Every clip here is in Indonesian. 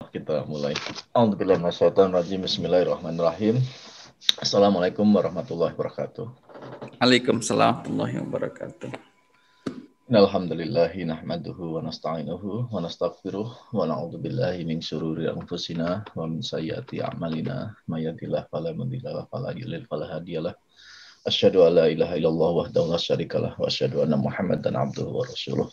Kita mulai. A'udzubillahi minasyaitonir rajim. Bismillahirrahmanirrahim. Assalamualaikum warahmatullahi wabarakatuh. Waalaikumsalam warahmatullahi wabarakatuh. Alhamdulillahi nahmaduhu wa nasta'inuhu wa nastaghfiruh wa na'udzubillahi min syururi anfusina wa min sayyiati a'malina may yahdihillahu fala mudilla lahu wa may yudlil fala hadiyalah. Asyhadu an la ilaha illallah wahdahu la syarikalah wa asyhadu anna Muhammadan abduhu wa rasuluh.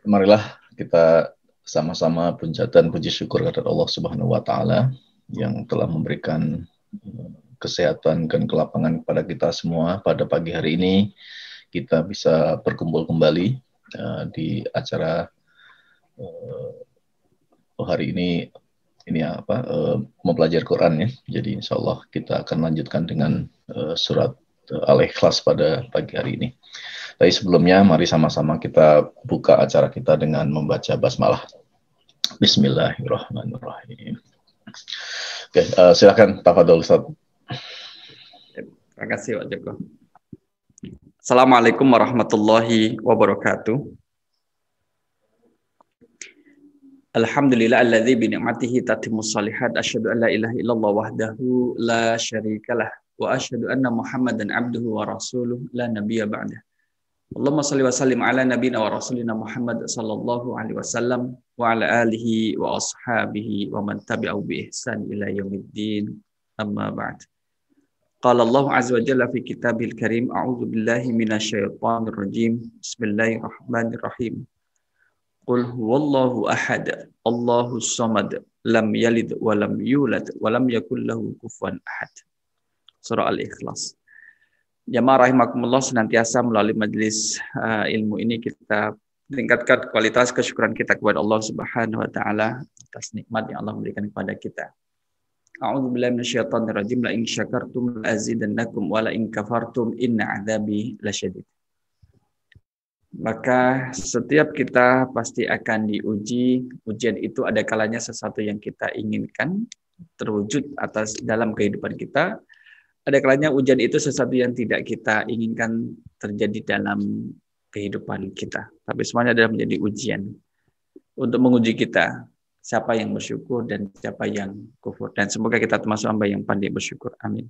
Marilah kita sama-sama pujian puji syukur kepada Allah Subhanahu wa taala yang telah memberikan kesehatan dan kelapangan kepada kita semua pada pagi hari ini. Kita bisa berkumpul kembali di acara hari ini mempelajari Quran ya. Jadi insya Allah kita akan lanjutkan dengan surat Al-Ikhlas pada pagi hari ini. Tapi sebelumnya mari sama-sama kita buka acara kita dengan membaca basmalah. Bismillahirrahmanirrahim. Oke, silakan tafadhol Ustaz. Terima kasih Pak Joko. Assalamualaikum warahmatullahi wabarakatuh. Alhamdulillah alladzi bi ni'matihi tatimmus shalihat asyhadu an la ilaha illallah wahdahu la syarikalah wa asyhadu anna Muhammadan abduhu wa rasuluh la nabiyya ba'dah. Allahumma shalli wa sallim ala nabiyyina wa rasulina Muhammad sallallahu alaihi wasallam wa ala alihi wa ashabihi wa man tabi'ahu bi ihsan ila yaumiddin. Amma ba'd. Qala Allah azza wa jalla fi kitabil karim a'udzu billahi minasyaitonir rajim. Bismillahirrahmanirrahim. Qul huwallahu ahad, Allahus samad, lam yalid wa lam yulad wa lam yakul lahu kufuwan ahad. Surah Al-Ikhlas. Jamaah rahimakumullah, senantiasa melalui majelis ilmu ini kita meningkatkan kualitas kesyukuran kita kepada Allah Subhanahu wa taala atas nikmat yang Allah berikan kepada kita. A'udzubillahi minasyaitonir rajim. La in syakartum la azidannakum wa la in kafartum inna 'adzabi lasyadid. Maka setiap kita pasti akan diuji. Ujian itu ada kalanya sesuatu yang kita inginkan terwujud atas dalam kehidupan kita. Ada kalanya ujian itu sesuatu yang tidak kita inginkan terjadi dalam kehidupan kita. Tapi semuanya adalah menjadi ujian untuk menguji kita. Siapa yang bersyukur dan siapa yang kufur. Dan semoga kita termasuk hamba yang pandai bersyukur. Amin.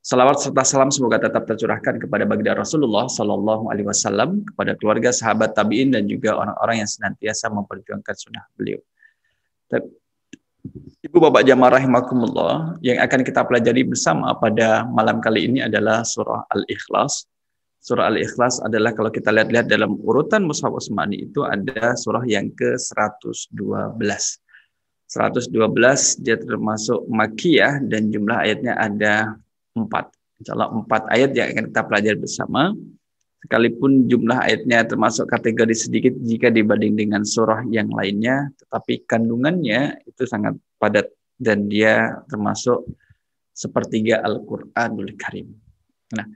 Salawat serta salam semoga tetap tercurahkan kepada baginda Rasulullah Sallallahu Alaihi Wasallam, kepada keluarga, sahabat, tabiin, dan juga orang-orang yang senantiasa memperjuangkan sunnah beliau. Ibu bapak jamaah rahimakumullah, yang akan kita pelajari bersama pada malam kali ini adalah surah Al-Ikhlas. Surah Al-Ikhlas adalah kalau kita lihat-lihat dalam urutan Mushaf Utsmani itu ada surah yang ke-112. 112 dia termasuk Makkiyah dan jumlah ayatnya ada 4. Insyaallah 4 ayat yang akan kita pelajari bersama. Sekalipun jumlah ayatnya termasuk kategori sedikit jika dibanding dengan surah yang lainnya, tetapi kandungannya itu sangat padat dan dia termasuk sepertiga Al-Qur'anul Karim. Nah,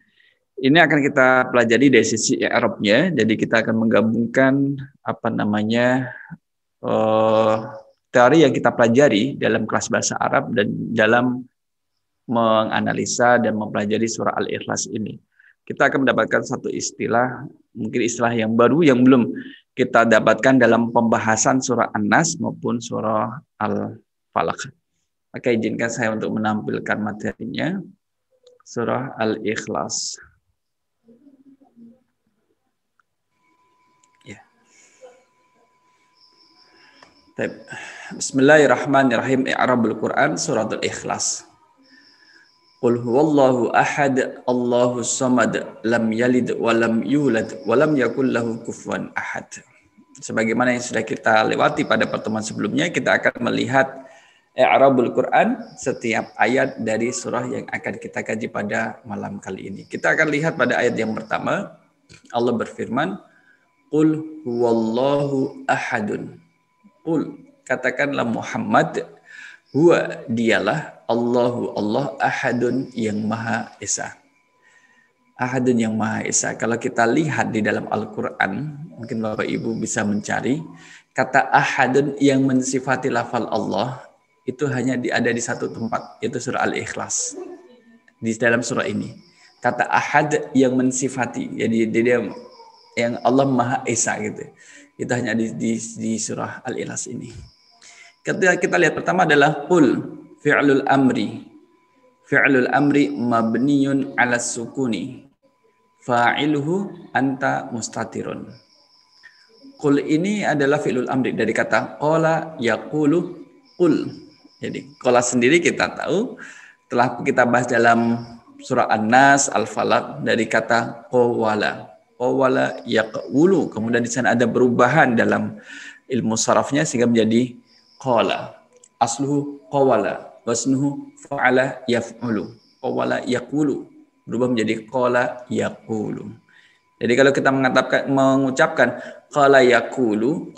ini akan kita pelajari dari sisi i'rabnya. Jadi kita akan menggabungkan teori yang kita pelajari dalam kelas bahasa Arab dan dalam menganalisa dan mempelajari surah Al-Ikhlas ini. Kita akan mendapatkan satu istilah, mungkin istilah yang baru yang belum kita dapatkan dalam pembahasan surah An-Nas maupun surah Al-Falaq. Maka izinkan saya untuk menampilkan materinya. Surah Al-Ikhlas. Ya. Bismillahirrahmanirrahim. I'rabul Quran surah Al-Ikhlas. Qul huwallahu ahad, Allahus samad, lam yalid wa lam yulad wa lam yakul lahu kufuwan ahad. Sebagaimana yang sudah kita lewati pada pertemuan sebelumnya, kita akan melihat i'rabul Quran setiap ayat dari surah yang akan kita kaji pada malam kali ini. Kita akan lihat pada ayat yang pertama, Allah berfirman, Qul huwallahu ahadun. Qul, katakanlah Muhammad, huwa dialah Allahu Allah ahadun yang maha esa. Ahadun yang maha esa. Kalau kita lihat di dalam Al-Quran, mungkin Bapak Ibu bisa mencari, kata ahadun yang mensifati lafal Allah, itu hanya ada di satu tempat, yaitu surah Al-Ikhlas. Di dalam surah ini. Kata ahad yang mensifati, jadi dia yang Allah maha esa gitu. Itu hanya di surah Al-Ikhlas ini. Ketika kita lihat pertama adalah qul fi'lul amri. Fi'lul amri mabniyun 'ala sukuni. Fa'iluhu anta mustatirun. Qul ini adalah fi'lul amri dari kata qala yaqulu qul. Jadi qala sendiri kita tahu telah kita bahas dalam surah An-Nas, Al-Falaq dari kata qawala. Qawala yaqulu. Kemudian di sana ada perubahan dalam ilmu sarafnya sehingga menjadi qala. Asluhu qawala, wasnuhu fa'ala yaf'ulu. Qawala yaqulu berubah menjadi qala yaqulu. Jadi kalau kita mengucapkan qala yaqulu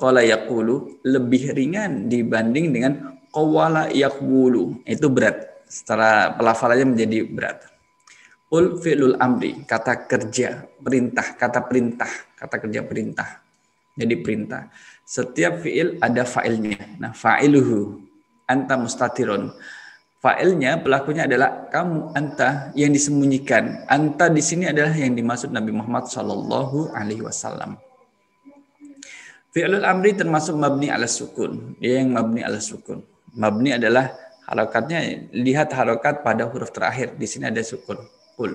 lebih ringan dibanding dengan qawala yaqulu. Itu berat. Secara pelafalannya menjadi berat. Qul fi'lul amri, kata kerja, perintah, kata kerja perintah. Jadi perintah. Setiap fi'il ada fa'ilnya. Nah, fa'iluhu anta mustatirun. Fa'ilnya, pelakunya adalah kamu, anta, yang disembunyikan. Anta di sini adalah yang dimaksud Nabi Muhammad Shallallahu Alaihi Wasallam. Fi'lul amri termasuk mabni ala sukun. Yang mabni ala sukun. Mabni adalah harokatnya, lihat harokat pada huruf terakhir. Di sini ada sukun. Qul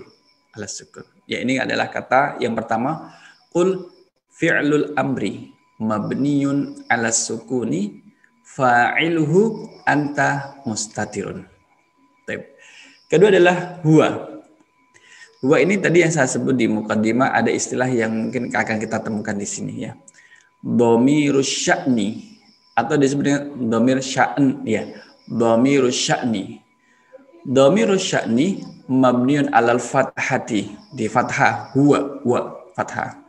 ala sukun. Ya, ini adalah kata yang pertama. Qul fi'lul amri mabniyun ala sukuni fa'iluhu anta mustatirun. Kedua adalah huwa. Huwa ini tadi yang saya sebut di muqaddimah, ada istilah yang mungkin akan kita temukan di sini ya. Dhamirus sya'ni atau disebut dengan dhamir sya'an ya. Dhamirus sya'ni. Dhamirus sya'ni mabniun alal fathati, di fathah huwa fathah.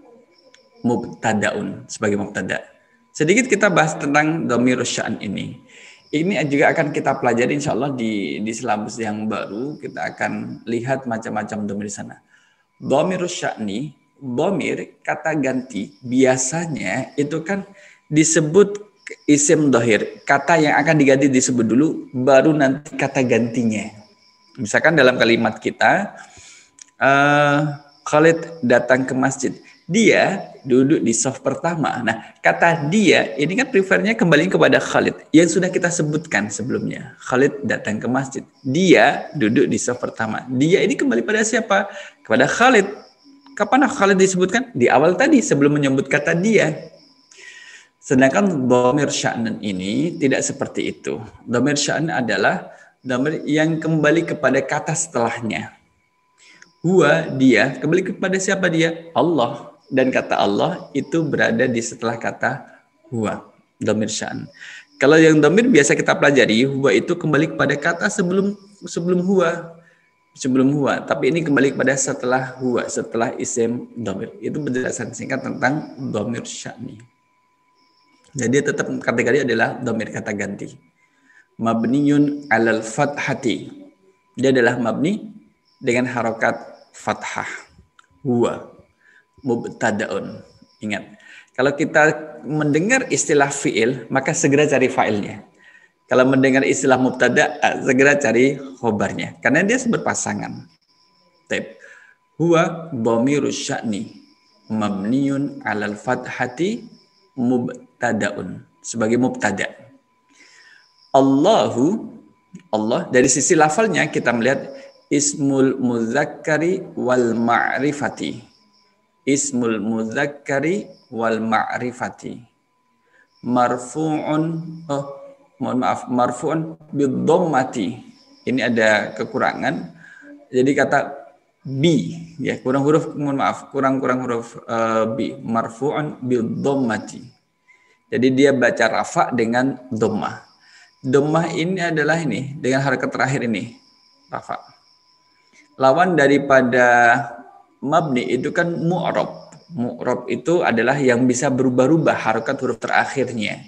Mubtadaun sebagai mubtada. Sedikit kita bahas tentang dhamirus sya'an ini. Ini juga akan kita pelajari insya Allah di silabus yang baru. Kita akan lihat macam-macam dhamir di sana. Dhamirus sya'ni, dhamir kata ganti biasanya itu kan disebut isim dhahir. Kata yang akan diganti disebut dulu, baru nanti kata gantinya. Misalkan dalam kalimat kita, Khalid datang ke masjid. Dia duduk di saf pertama. Nah, kata dia ini kan prefernya kembali kepada Khalid yang sudah kita sebutkan sebelumnya. Khalid datang ke masjid. Dia duduk di saf pertama. Dia ini kembali pada siapa? Kepada Khalid. Kapan Khalid disebutkan? Di awal tadi sebelum menyebut kata dia. Sedangkan dhamir sya'nan ini tidak seperti itu. Dhamir sya'nan adalah dhamir yang kembali kepada kata setelahnya. Huwa, dia, kembali kepada siapa dia? Allah. Dan kata Allah itu berada di setelah kata huwa, dhamir sya'an. Kalau yang dhamir biasa kita pelajari, huwa itu kembali kepada kata sebelum huwa. Tapi ini kembali kepada setelah huwa, setelah isim dhamir. Itu penjelasan singkat tentang dhamir sya'ni. Jadi tetap kategori adalah dhamir kata ganti. Mabniyun alal fathati. Dia adalah mabni dengan harokat fathah. Huwa mubtadaun. Ingat, kalau kita mendengar istilah fi'il, maka segera cari fa'ilnya. Kalau mendengar istilah mubtada, segera cari khobarnya. Karena dia berpasangan. Taib. Huwa dhamirus sya'ni mabniyun alal fathati mubtadaun. Sebagai mubtada. Allahu, Allah, dari sisi lafalnya kita melihat ismul muzakkari wal ma'rifati. Ismul muzakkari wal ma'rifati. Marfu'un, marfu'un bidhammati. Ini ada kekurangan. Jadi kata bi, ya kurang huruf bi. Marfu'un bidhammati. Jadi dia baca rafa dengan dhammah. Dhammah ini adalah ini dengan harakat terakhir ini, rafa. Lawan daripada mabni itu kan mu'rab. Mu'rab itu adalah yang bisa berubah-ubah harakat huruf terakhirnya.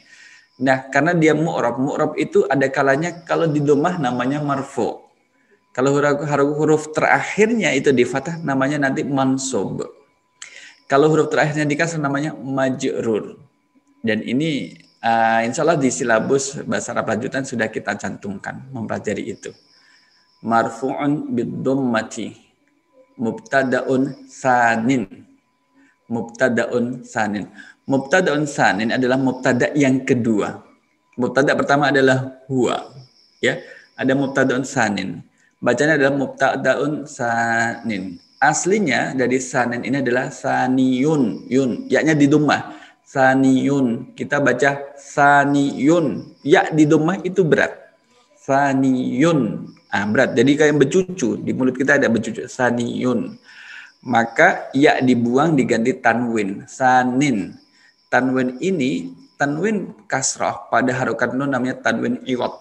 Nah, karena dia mu'rab itu ada kalanya kalau di dhammah namanya marfu. Kalau huruf terakhirnya itu di fathah namanya nanti mansub. Kalau huruf terakhirnya di kasrah namanya majrur. Dan ini insya Allah di silabus bahasa Arab lanjutan sudah kita cantumkan mempelajari itu. Marfu'un bid-dhammati. Mubtadaun sanin. Mubtadaun sanin adalah mubtada yang kedua. Mubtada pertama adalah huwa. Ya, ada mubtadaun sanin. Bacanya adalah mubtadaun sanin. Aslinya dari sanin ini adalah saniyun, yun, ya-nya di dhammah. Saniyun. Kita baca saniyun. Ya di dhammah itu berat. Saniyun. Berat. Jadi kayak bercucu. Di mulut kita ada bercucu. Saniyun. Maka ya dibuang diganti tanwin. Sanin. Tanwin ini, tanwin kasrah pada harokat nun namanya tanwin iwad.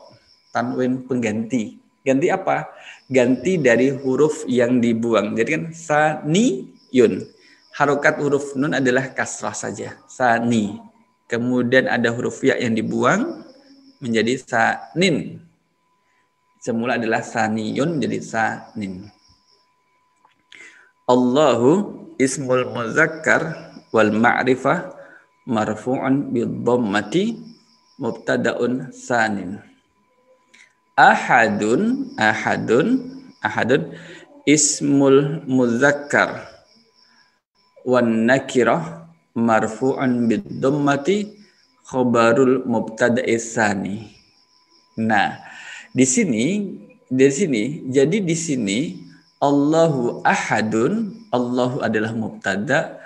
Tanwin pengganti. Ganti apa? Ganti dari huruf yang dibuang. Jadi kan saniyun. Harokat huruf nun adalah kasrah saja. Sani. Kemudian ada huruf ya yang dibuang menjadi sanin. Semula adalah saniyun menjadi sanin. Allahu ismul muzakkar wal ma'rifah marfu'un bid-dhammati mubtada'un sanin. Ahadun ismul muzakkar wan nakirah marfu'un bid-dhammati khabarul mubtada'is sani. Nah, di sini Allahu ahadun, Allahu adalah mubtada,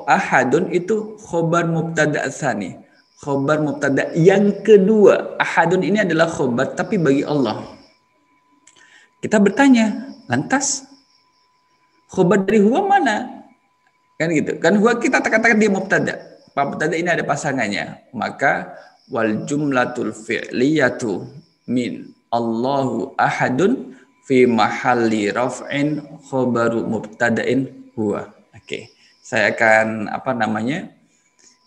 ahadun itu khobar mubtada tsani, khobar mubtada yang kedua. Ahadun ini adalah khobar tapi bagi Allah. Kita bertanya, lantas khobar dari huwa mana? Kan gitu. Kan huwa kita katakan dia mubtada. Mubtada ini ada pasangannya. Maka wal jumlatul fi'liyatu min Allahu ahadun fi mahalli raf'in khobaru mubtada'in huwa. Oke. Saya akan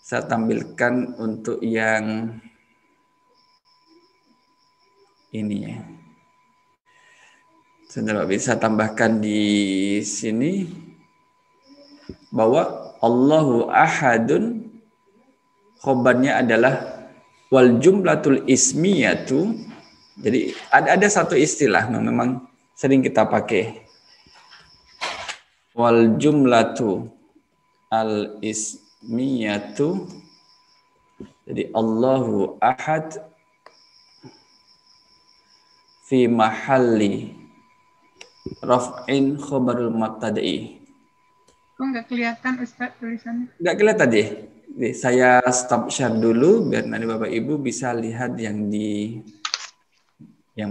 saya tampilkan untuk yang ini ya. Saya bisa tambahkan di sini bahwa Allahu ahadun khobarnya adalah wal jumlatul ismiyatu. Jadi ada satu istilah memang sering kita pakai. Wal jumlatu al ismiyatu. Jadi Allahu ahad fi mahalli raf'in khabarul mubtada'i. Kok nggak kelihatan Ustaz tulisannya? Nggak kelihatan deh. Saya stop share dulu biar nanti Bapak Ibu bisa lihat yang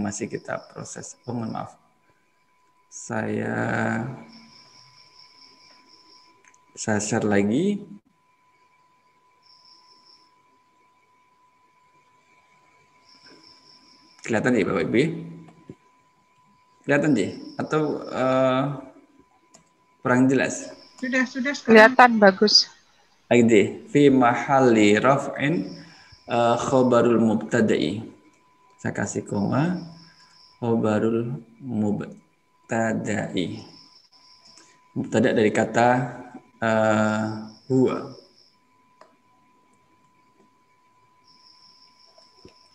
masih kita proses. Oh, mohon maaf. Saya share lagi. Kelihatan ya Bapak Ibu? Kelihatan ya? Atau kurang jelas? Sudah. Kelihatan bagus. Lagi fi mahalli raf'in khabarul mubtada'i. Saya kasih koma, khabarul mubtada'i. Mubtada dari kata huwa.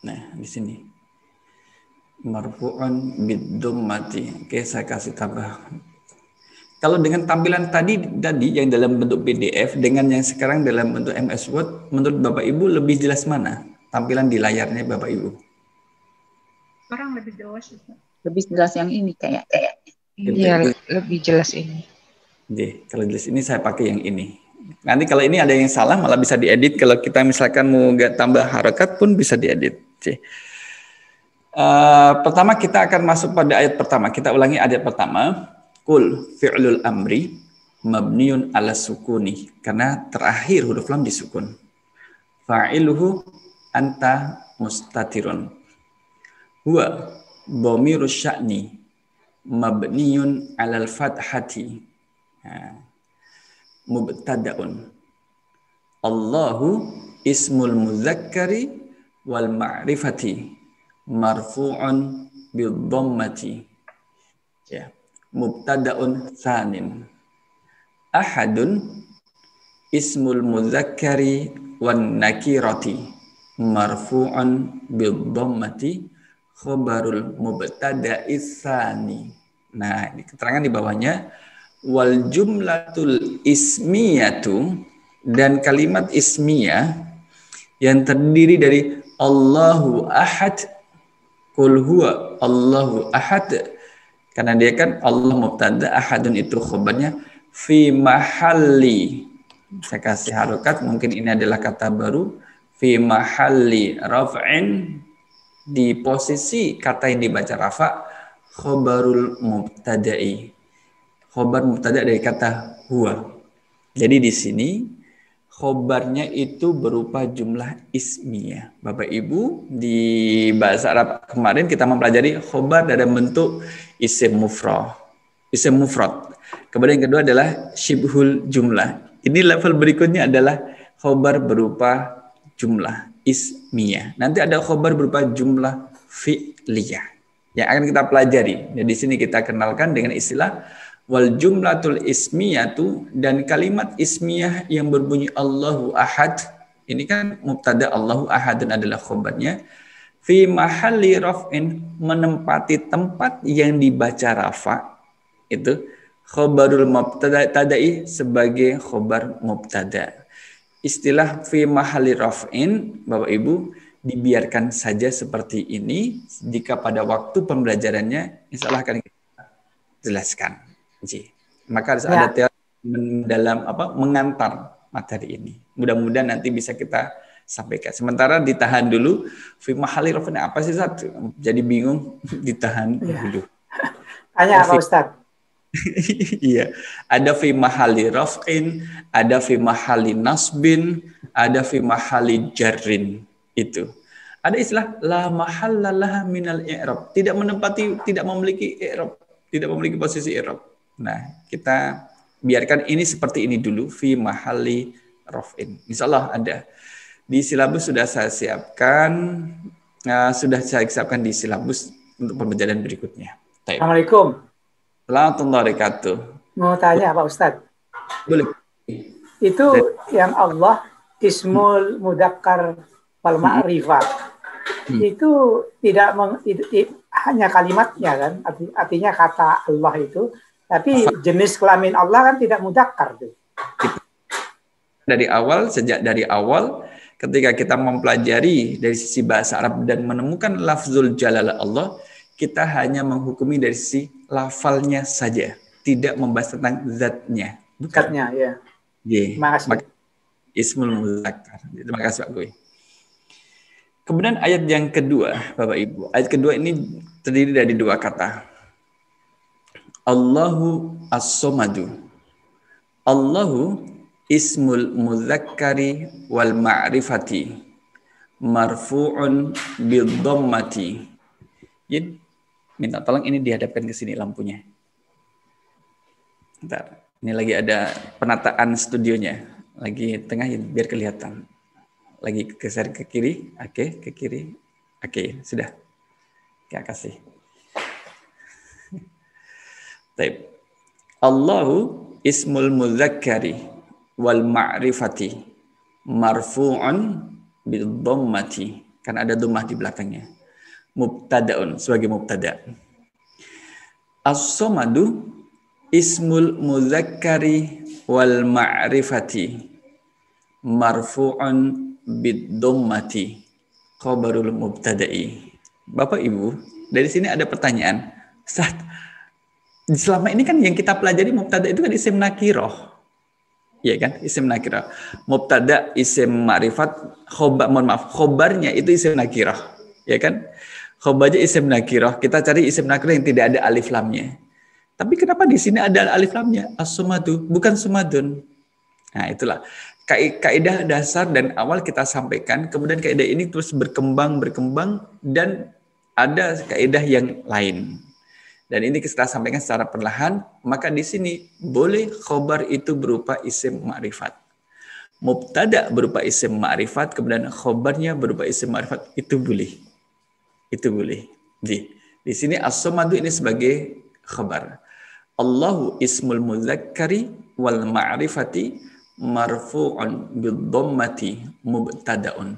Nah, di sini. Marfu'un bid-dhammati. Oke, saya kasih tambah. Kalau dengan tampilan tadi yang dalam bentuk PDF dengan yang sekarang dalam bentuk MS Word, menurut Bapak Ibu lebih jelas mana? Tampilan di layarnya Bapak Ibu. Sekarang lebih jelas. Lebih jelas yang ini kayak. Iya, lebih jelas ini. Jadi, kalau jelas ini saya pakai yang ini. Nanti kalau ini ada yang salah malah bisa diedit. Kalau kita misalkan mau tambah harakat pun bisa diedit. Pertama kita akan masuk pada ayat pertama. Kita ulangi ayat pertama. Qul fi'lul amri mabniun ala sukuni. Karena terakhir huruf lam disukun. Fa'iluhu anta mustatirun. Huwa dhamiru sya'ni mabniun alal fathati. Mubtada'un. Allahu ismul muzakkari wal ma'rifati marfu'un bid-dhammati. Ya. Mubtada'un sanin. Ahadun ismul muzakkari wan nakirati marfu'un bid-dhammati khabarul mubtada'is sani. Nah, ini keterangan di bawahnya wal jumlatul ismiyatu, dan kalimat ismiyah yang terdiri dari Allahu ahad, qul huwa Allahu ahad. Karena dia kan Allah mubtada, ahadun itu khobarnya, fi mahalli. Saya kasih harokat, mungkin ini adalah kata baru, fi mahalli raf'in, di posisi kata yang dibaca rafa, khobarul mubtada'i. Khobar mubtada dari kata huwa. Jadi di sini khobarnya itu berupa jumlah ismiyah. Bapak Ibu, di bahasa Arab kemarin kita mempelajari khobar dalam bentuk isim mufrad. Isim mufrad. Kemudian yang kedua adalah syibhul jumlah. Ini level berikutnya adalah khobar berupa jumlah ismiyah. Nanti ada khobar berupa jumlah fi'liyah yang akan kita pelajari. Dan di sini kita kenalkan dengan istilah wal jumlatul ismiyatu, dan kalimat ismiyah yang berbunyi Allahu ahad. Ini kan mubtada, Allahu ahadun adalah khobarnya. Fi mahalli raf'in, menempati tempat yang dibaca rafa, itu khobarul mubtada'i sebagai khobar mubtada. Istilah fi mahalli raf'in, Bapak Ibu, dibiarkan saja seperti ini. Jika pada waktu pembelajarannya insya Allah akan kita jelaskan. Maka harus ada teori dalam mengantar materi ini. Mudah-mudahan nanti bisa kita sampaikan. Sementara ditahan dulu. Fi mahalli raf'in apa sih, Ustaz? Jadi bingung, ditahan dulu. Tanya Pak Ustaz. Iya, ada fi mahalli raf'in, ada fi mahalli nasbin, ada fi mahalli jarrin. Itu. Ada istilah la mahalla laha minal i'rab, tidak menempati, tidak memiliki i'rab, tidak memiliki posisi i'rab. Nah, kita biarkan ini seperti ini dulu, fi mahalli raf'in. Insyaallah ada. Di silabus sudah saya siapkan, di silabus untuk pembelajaran berikutnya. Assalamualaikum. Warahmatullahi wabarakatuh. Mau tanya Pak Ustadz. Boleh. Itu yang Allah ismul mudzakkar wal ma'rifah. Itu tidak hanya kalimatnya kan, artinya kata Allah itu, tapi jenis kelamin Allah kan tidak mudzakkar tuh. Sejak dari awal ketika kita mempelajari dari sisi bahasa Arab dan menemukan lafzul jalalah Allah, kita hanya menghukumi dari sisi lafalnya saja, tidak membahas tentang zatnya. Zatnya, ya. Terima kasih. Ismul mudzakkar. Terima kasih Pak Gui. Kemudian ayat yang kedua, Bapak Ibu. Ayat kedua ini terdiri dari dua kata. Allahu as-somadu. Allahu ismul mudzakkari wal ma'rifati marfu'un bid-dhammati. Minta tolong ini dihadapkan ke sini lampunya. Bentar. Ini lagi ada penataan studionya. Lagi tengah biar kelihatan. Lagi geser ke kiri. Oke, ke kiri. Oke, sudah. Oke, kasih. Baik. Allahu ismul mudzakkari wal ma'rifati marfu'un bil dhammati. Kan ada dhammah di belakangnya. Mubtada'un sebagai mubtada. As-somadu ismul mudzakkari wal ma'rifati marfu'un bid dhammati khabarul mubtada'i. Bapak Ibu, dari sini ada pertanyaan. Ustaz, selama ini kan yang kita pelajari mubtada itu kan isim nakirah. Iya kan? Isim nakirah. Mubtada isim ma'rifat, khobarnya itu isim nakirah. Ya kan? Khobarnya isim nakirah. Kita cari isim nakirah yang tidak ada alif lamnya. Tapi kenapa di sini ada alif lamnya? As-somadu, bukan sumadun. Nah, itulah kaidah dasar dan awal kita sampaikan. Kemudian kaidah ini terus berkembang dan ada kaidah yang lain. Dan ini kita sampaikan secara perlahan. Maka di sini boleh khobar itu berupa isim ma'rifat. Mubtada berupa isim ma'rifat, kemudian khobarnya berupa isim ma'rifat, itu boleh. Itu boleh. Di sini as-somadu ini sebagai khabar. Allahu ismul mudzakkari wal ma'rifati marfu'un bid-dhammati mubtada'un.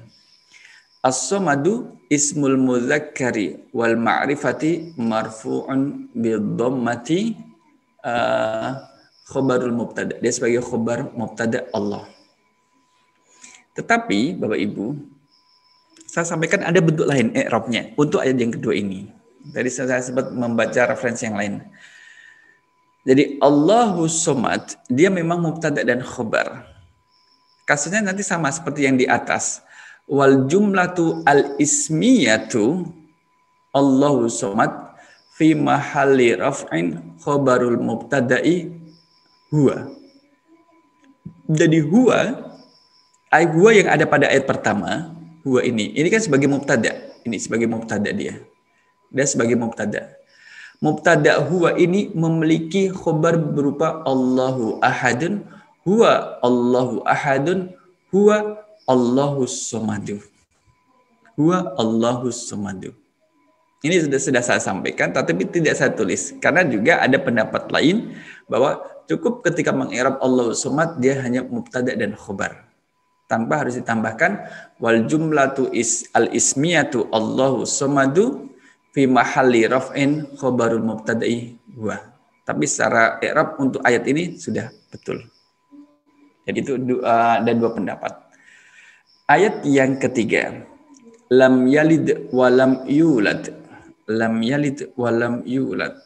As-somadu ismul mudzakkari wal ma'rifati marfu'un bid-dhammati khabarul mubtada. Dia sebagai khabar mubtada Allah. Tetapi Bapak Ibu, saya sampaikan ada bentuk lain i'rabnya untuk ayat yang kedua ini. Tadi saya sempat membaca referensi yang lain. Jadi Allahu Somad, dia memang mubtada dan khobar. Kasusnya nanti sama seperti yang di atas. Wal jumlatu al-ismiyatu Allahu Somad fi mahalli raf'in khobarul mubtada'i huwa. Jadi huwa yang ada pada ayat pertama, huwa ini kan sebagai mubtada. Ini sebagai mubtada dia. Dia sebagai mubtada. Mubtada huwa ini memiliki khobar berupa Allahu ahadun, huwa Allahu ahadun, huwa Allahus somadu. Huwa Allahus somadu. Ini sudah saya sampaikan, tetapi tidak saya tulis. Karena juga ada pendapat lain bahwa cukup ketika meng'irab Allahus somad, dia hanya mubtada dan khobar. Tanpa harus ditambahkan wal jumlatu al-ismiyatu Allahus somadu fi mahalli raf'in khobarul mubtada'i huwa. Tapi secara i'rab untuk ayat ini sudah betul. Jadi itu ada dua pendapat. Ayat yang ketiga, lam yalid wa lam yulad. Lam yalid wa lam yulad.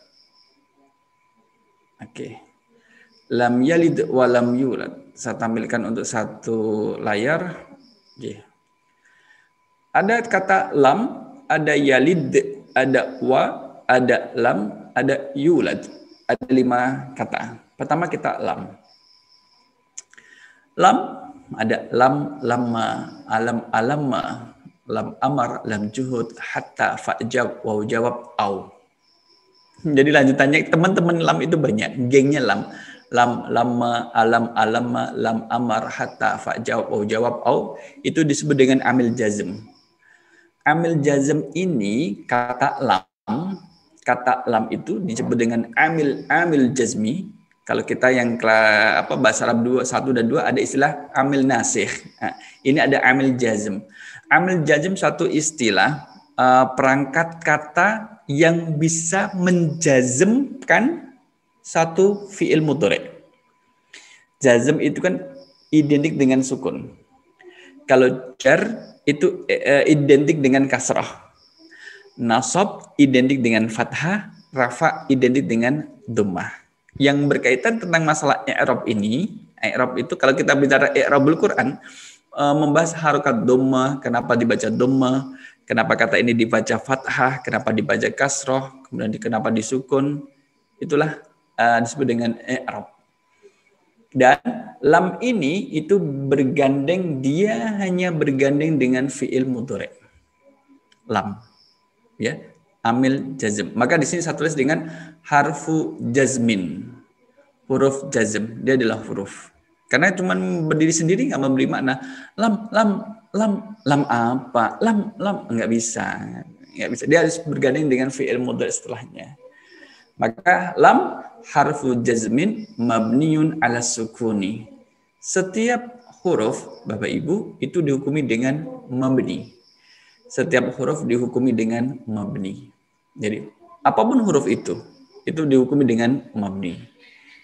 Oke. Lam yalid wa lam yulad. Saya tampilkan untuk satu layar. Oke. Ada kata lam, ada yalid, ada wa, ada lam, ada yulad. Ada 5 kata. Pertama kita lam. Lam, ada lam, lamma, alam, alamma, lam amar, lam juhud, hatta, fa'jab, waw jawab, au. Jadi lanjutannya teman-teman lam itu banyak. Gengnya lam. Lam, lamma, alam, alamma, lam amar, hatta, fa'jab, waw jawab, au. Itu disebut dengan amil jazm. Amil jazm ini kata lam itu disebut dengan amil jazmi. Kalau kita yang bahasa Arab 1 dan 2 ada istilah amil nasikh. Nah, ini ada amil jazm. Amil jazm satu istilah perangkat kata yang bisa menjazmkan satu fi'il mudhari'. Jazm itu kan identik dengan sukun. Kalau jar itu identik dengan kasrah. Nasab identik dengan fathah, rafa identik dengan dhammah. Yang berkaitan tentang masalah i'rab ini, i'rab itu kalau kita bicara i'rabul Quran, membahas harokat dhammah, kenapa dibaca dhammah, kenapa kata ini dibaca fathah, kenapa dibaca kasrah, kemudian kenapa disukun, itulah disebut dengan i'rab. Dan lam ini itu bergandeng, dia hanya bergandeng dengan fi'il mudhari'. Lam. Ya. Amil jazm. Maka di sini saya tulis dengan harfu jazmin. Huruf jazm. Dia adalah huruf. Karena cuma berdiri sendiri nggak memberi makna. Lam apa? Lam nggak bisa. Nggak bisa. Dia harus bergandeng dengan fi'il mudhari' setelahnya. Maka lam harfu jazmin mabniun ala sukuni. Setiap huruf Bapak Ibu itu dihukumi dengan mabni. Setiap huruf dihukumi dengan mabni. Jadi apapun huruf itu dihukumi dengan mabni.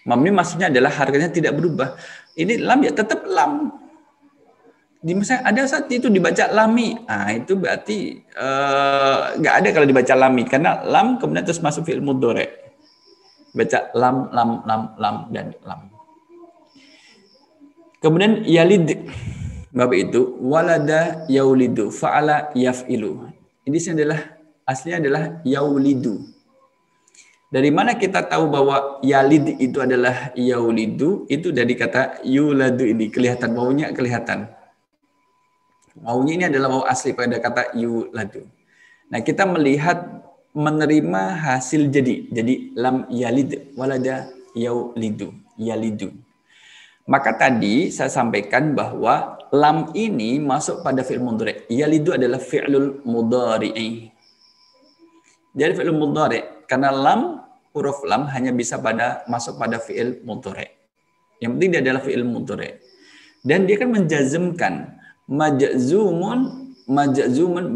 Mabni maksudnya adalah harganya tidak berubah. Ini lam ya tetap lam. Misalnya ada saat itu dibaca lami, itu berarti nggak ada kalau dibaca lami karena lam kemudian terus masuk fi'il mudhari'. Baca lam dan lam. Kemudian yalid. Bapak itu walada yaulidu fa'ala yaf'ilu. Ini aslinya adalah yaulidu. Dari mana kita tahu bahwa yalid itu adalah yaulidu? Itu dari kata yuladu ini. Kelihatan wawunya kelihatan. Wawunya ini adalah wawu asli pada kata yuladu. Nah, kita melihat menerima hasil jadi. Jadi lam yalid walada yaulidu. Yalidu. Maka tadi saya sampaikan bahwa lam ini masuk pada fi'il mudhari'. Yalidu adalah fi'lul mudhari'i. Jadi fi'il mudhari' karena lam, huruf lam hanya bisa masuk pada fi'il mudhari'. Yang penting dia adalah fi'il mudhari'. Dan dia kan menjazmkan majzumun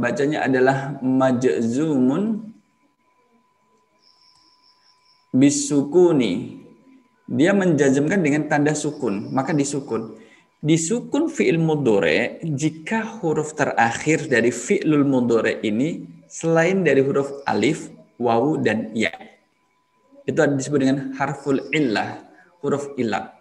bacanya adalah majzumun bisukuni. Dia menjazmkan dengan tanda sukun, maka disukun. Disukun fi'il mudhari jika huruf terakhir dari fi'lul mudhari ini selain dari huruf alif, wawu, dan ya. Itu disebut dengan harful illah, huruf illah.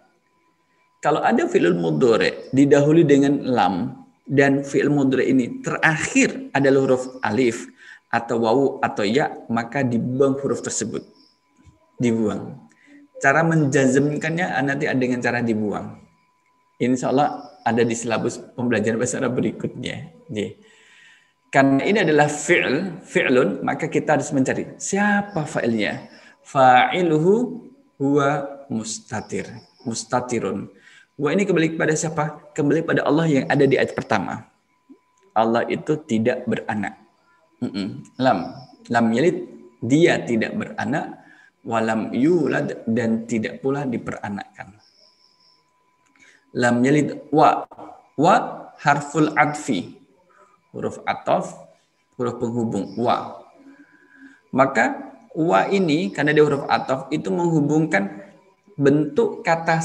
Kalau ada fi'lul mudhari didahului dengan lam dan fi'il mudhari ini terakhir adalah huruf alif atau wawu atau ya, maka dibuang huruf tersebut. Dibuang. Cara menjazmkannya nanti ada dengan cara dibuang. Insya Allah ada di silabus pembelajaran bahasa Arab berikutnya. Karena ini adalah fi'lun, maka kita harus mencari siapa fa'ilnya. Fa'iluhu huwa mustatirun. Wa ini kembali kepada siapa? Kembali pada Allah yang ada di ayat pertama. Allah itu tidak beranak. Lam yalid, dia tidak beranak. Walam yulad, dan tidak pula diperanakkan. Lam yalid wa harful adfi, huruf ataf, huruf penghubung wa. Maka wa ini karena dia huruf ataf itu menghubungkan bentuk kata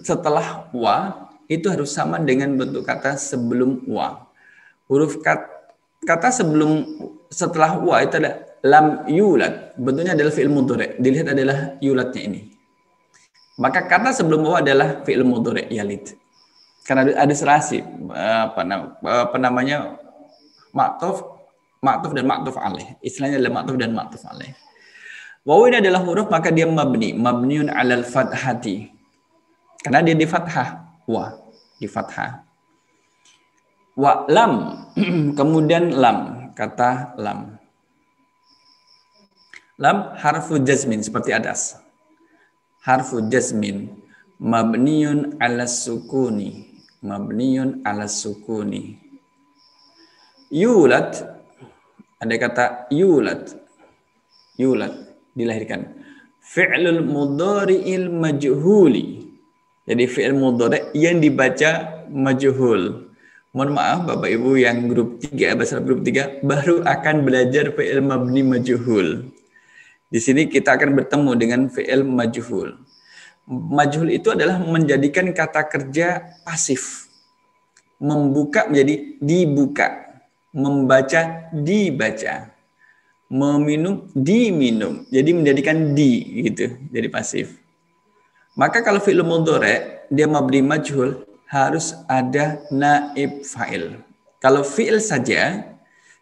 setelah wa itu harus sama dengan bentuk kata sebelum wa. Huruf kata setelah wa itu adalah lam yulad, bentuknya adalah fi'il mudhari. Dilihat adalah yuladnya ini. Maka kata sebelum wa adalah fi'il mudhari yalid. Karena ada serasi apa namanya ma'tuf dan ma'tuf alaih. Istilahnya adalah ma'tuf dan ma'tuf alaih. Wawu ini adalah huruf maka dia mabniun 'alal fathati. Karena dia di fathah, wa di fathah. Wa lam kemudian lam, kata lam. Lam harfu jazmin seperti adas. Harfu jazmin mabniun 'ala sukuni. Mabniun 'ala sukuni. Yulad, ada kata yulad. Yulad dilahirkan. Fi'lul mudhari'il majhuli. Jadi fi'il mudhari' yang dibaca majhul. Mohon maaf Bapak Ibu yang grup 3, bahasa grup 3 baru akan belajar fi'il mabni majhul. Di sini kita akan bertemu dengan fi'il majhul. Majhul itu adalah menjadikan kata kerja pasif. Membuka menjadi dibuka. Membaca dibaca. Meminum diminum. Jadi menjadikan di gitu. Jadi pasif. Maka kalau fi'il mudhari dia mabni majhul harus ada naib fa'il. Kalau fi'il saja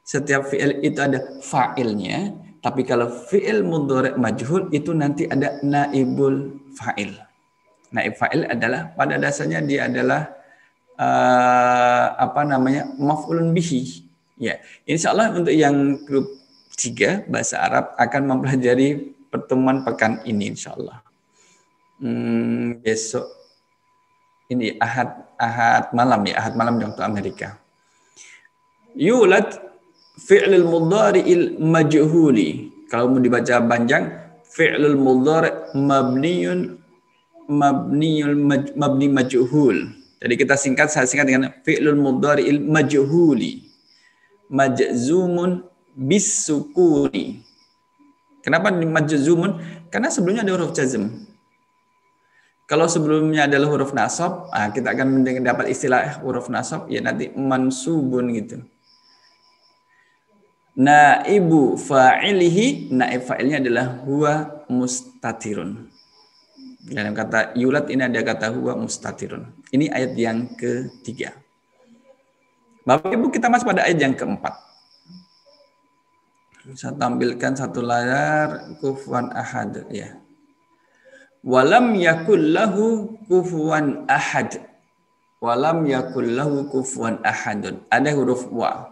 setiap fi'il itu ada fa'ilnya. Tapi kalau fi'il mudhari' majhul itu nanti ada naibul fa'il. Naib fa'il adalah pada dasarnya dia adalah maf'ulun bihi. Ya, insyaallah untuk yang grup 3 bahasa Arab akan mempelajari pertemuan pekan ini insyaallah. Besok ini Ahad malam ya, Ahad malam di waktu Amerika. Yulad fi'lul mudhari'il majhuli. Kalau mau dibaca panjang, fi'lul mudhari' mabni majhul. Jadi saya singkat dengan fi'lul mudhari'il majhuli. Majzumun bisukuni. Kenapa majzumun? Karena sebelumnya ada huruf jazm. Kalau sebelumnya adalah huruf nasab, kita akan mendapat istilah huruf nasab ya nanti mansubun gitu. Naibu fa'ilihi, naib fa'ilnya adalah huwa mustatirun. Dalam kata yulad ini ada kata huwa mustatirun. Ini ayat yang ketiga. Bapak Ibu kita masuk pada ayat yang keempat. Saya tampilkan satu layar kufuwan ahad ya. Walam yakul lahu kufuwan ahad. Walam yakul lahu kufuwan ahadun. Ada huruf wa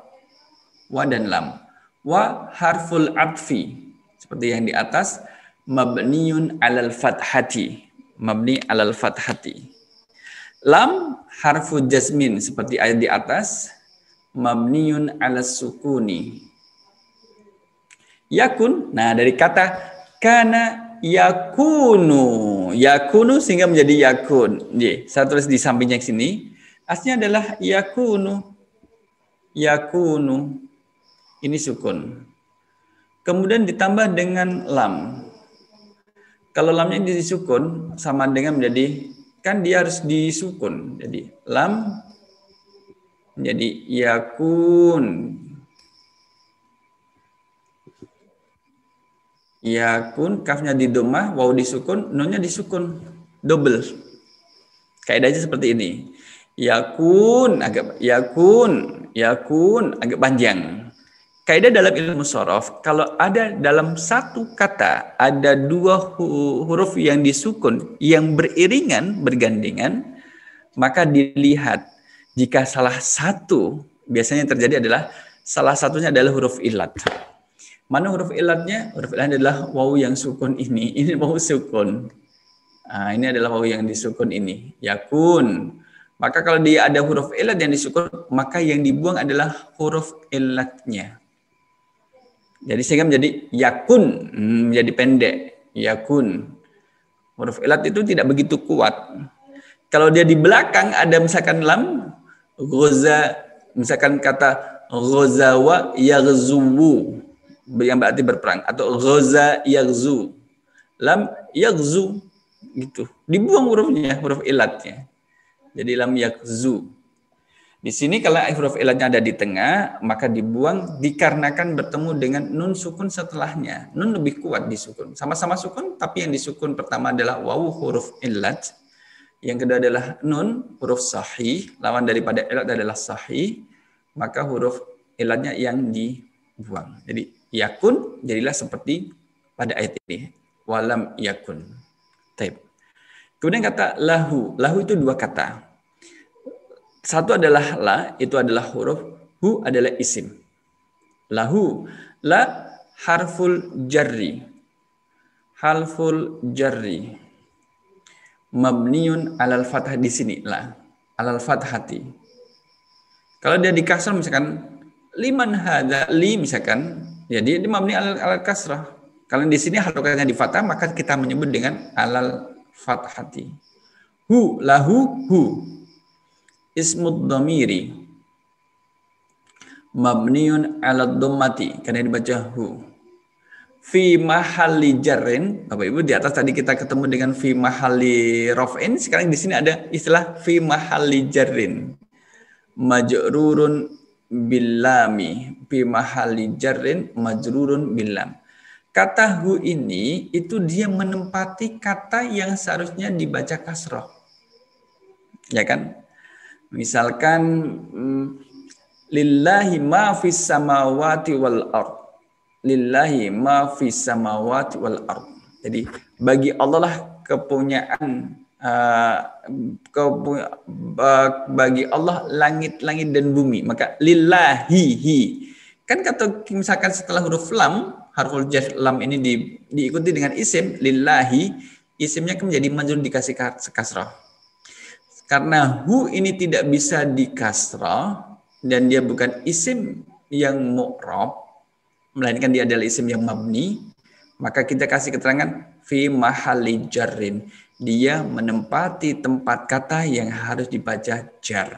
dan lam. Wa harful atfi seperti yang di atas mabniun 'alal fathati. Mabni 'alal fathati. Lam harfu jazmin seperti ayat di atas mabniun 'alas sukuni. Yakun, nah dari kata kana yakunu. Yakunu sehingga menjadi yakun. Saya tulis di sampingnya sini. Aslinya adalah yakunu. Yakunu. Ini sukun. Kemudian ditambah dengan lam. Kalau lamnya disukun sama dengan menjadi kan dia harus disukun. Jadi lam menjadi yakun. Yakun, kafnya di dhammah, waw disukun, nunnya disukun. Double. Kaidahnya seperti ini. Yakun agak panjang. Kaidah dalam ilmu shorof, kalau ada dalam satu kata ada dua huruf yang disukun yang beriringan, bergandengan, maka dilihat jika salah satu, biasanya yang terjadi adalah salah satunya adalah huruf ilat. Mana huruf ilatnya? Huruf ilatnya adalah waw yang sukun ini waw sukun. Nah, ini adalah waw yang disukun ini, yakun. Maka kalau dia ada huruf ilat yang disukun, maka yang dibuang adalah huruf ilatnya. Jadi sehingga menjadi yakun, menjadi pendek, yakun. Huruf ilat itu tidak begitu kuat. Kalau dia di belakang ada misalkan lam, ghaza, misalkan kata ghazawa yaghzuwu, yang berarti berperang, atau ghaza yaghzu, lam yaghzu, gitu. Dibuang hurufnya, huruf ilatnya. Jadi lam yaghzu. Di sini kalau huruf ilatnya ada di tengah, maka dibuang dikarenakan bertemu dengan nun sukun setelahnya. Nun lebih kuat disukun. Sama-sama sukun, tapi yang disukun pertama adalah wawu huruf ilat. Yang kedua adalah nun huruf sahih. Lawan daripada ilat adalah sahih. Maka huruf ilatnya yang dibuang. Jadi yakun jadilah seperti pada ayat ini. Walam yakun. Taib. Kemudian kata lahu. Lahu itu dua kata. Satu adalah la, itu adalah huruf, hu adalah isim. Lahu, la harful jarri. Harful jarri. Mabniun alal fathah di sini la, alal fathati. Kalau dia di kasrah misalkan liman hadza li misalkan, ya dia mabni alal kasrah. Kalau di sini harokatnya di fathah, maka kita menyebut dengan alal fathati. Hu, lahu, hu. Ismud dhamiri mabniun ala dhammati, karena dibaca hu. Fi mahalli jarrin, Bapak Ibu di atas tadi kita ketemu dengan fi mahalli raf'in, sekarang di sini ada istilah fi mahalli jarrin. Majrurun billami, fi mahalli jarrin majrurun billam. Kata hu ini itu dia menempati kata yang seharusnya dibaca kasrah. Ya kan? Misalkan lillahi ma fis samawati wal ard. Lillahi ma fis samawati wal ard. Jadi bagi Allah lah kepunyaan bagi Allah langit-langit dan bumi. Maka lillahi. Kan kata misalkan setelah huruf lam, harful jar lam ini diikuti dengan isim lillahi, isimnya kan menjadi majrur dikasih kasrah. Karena hu ini tidak bisa dikasrah dan dia bukan isim yang mu'rab, melainkan dia adalah isim yang mabni, maka kita kasih keterangan fi mahalli jarrin. Dia menempati tempat kata yang harus dibaca jar.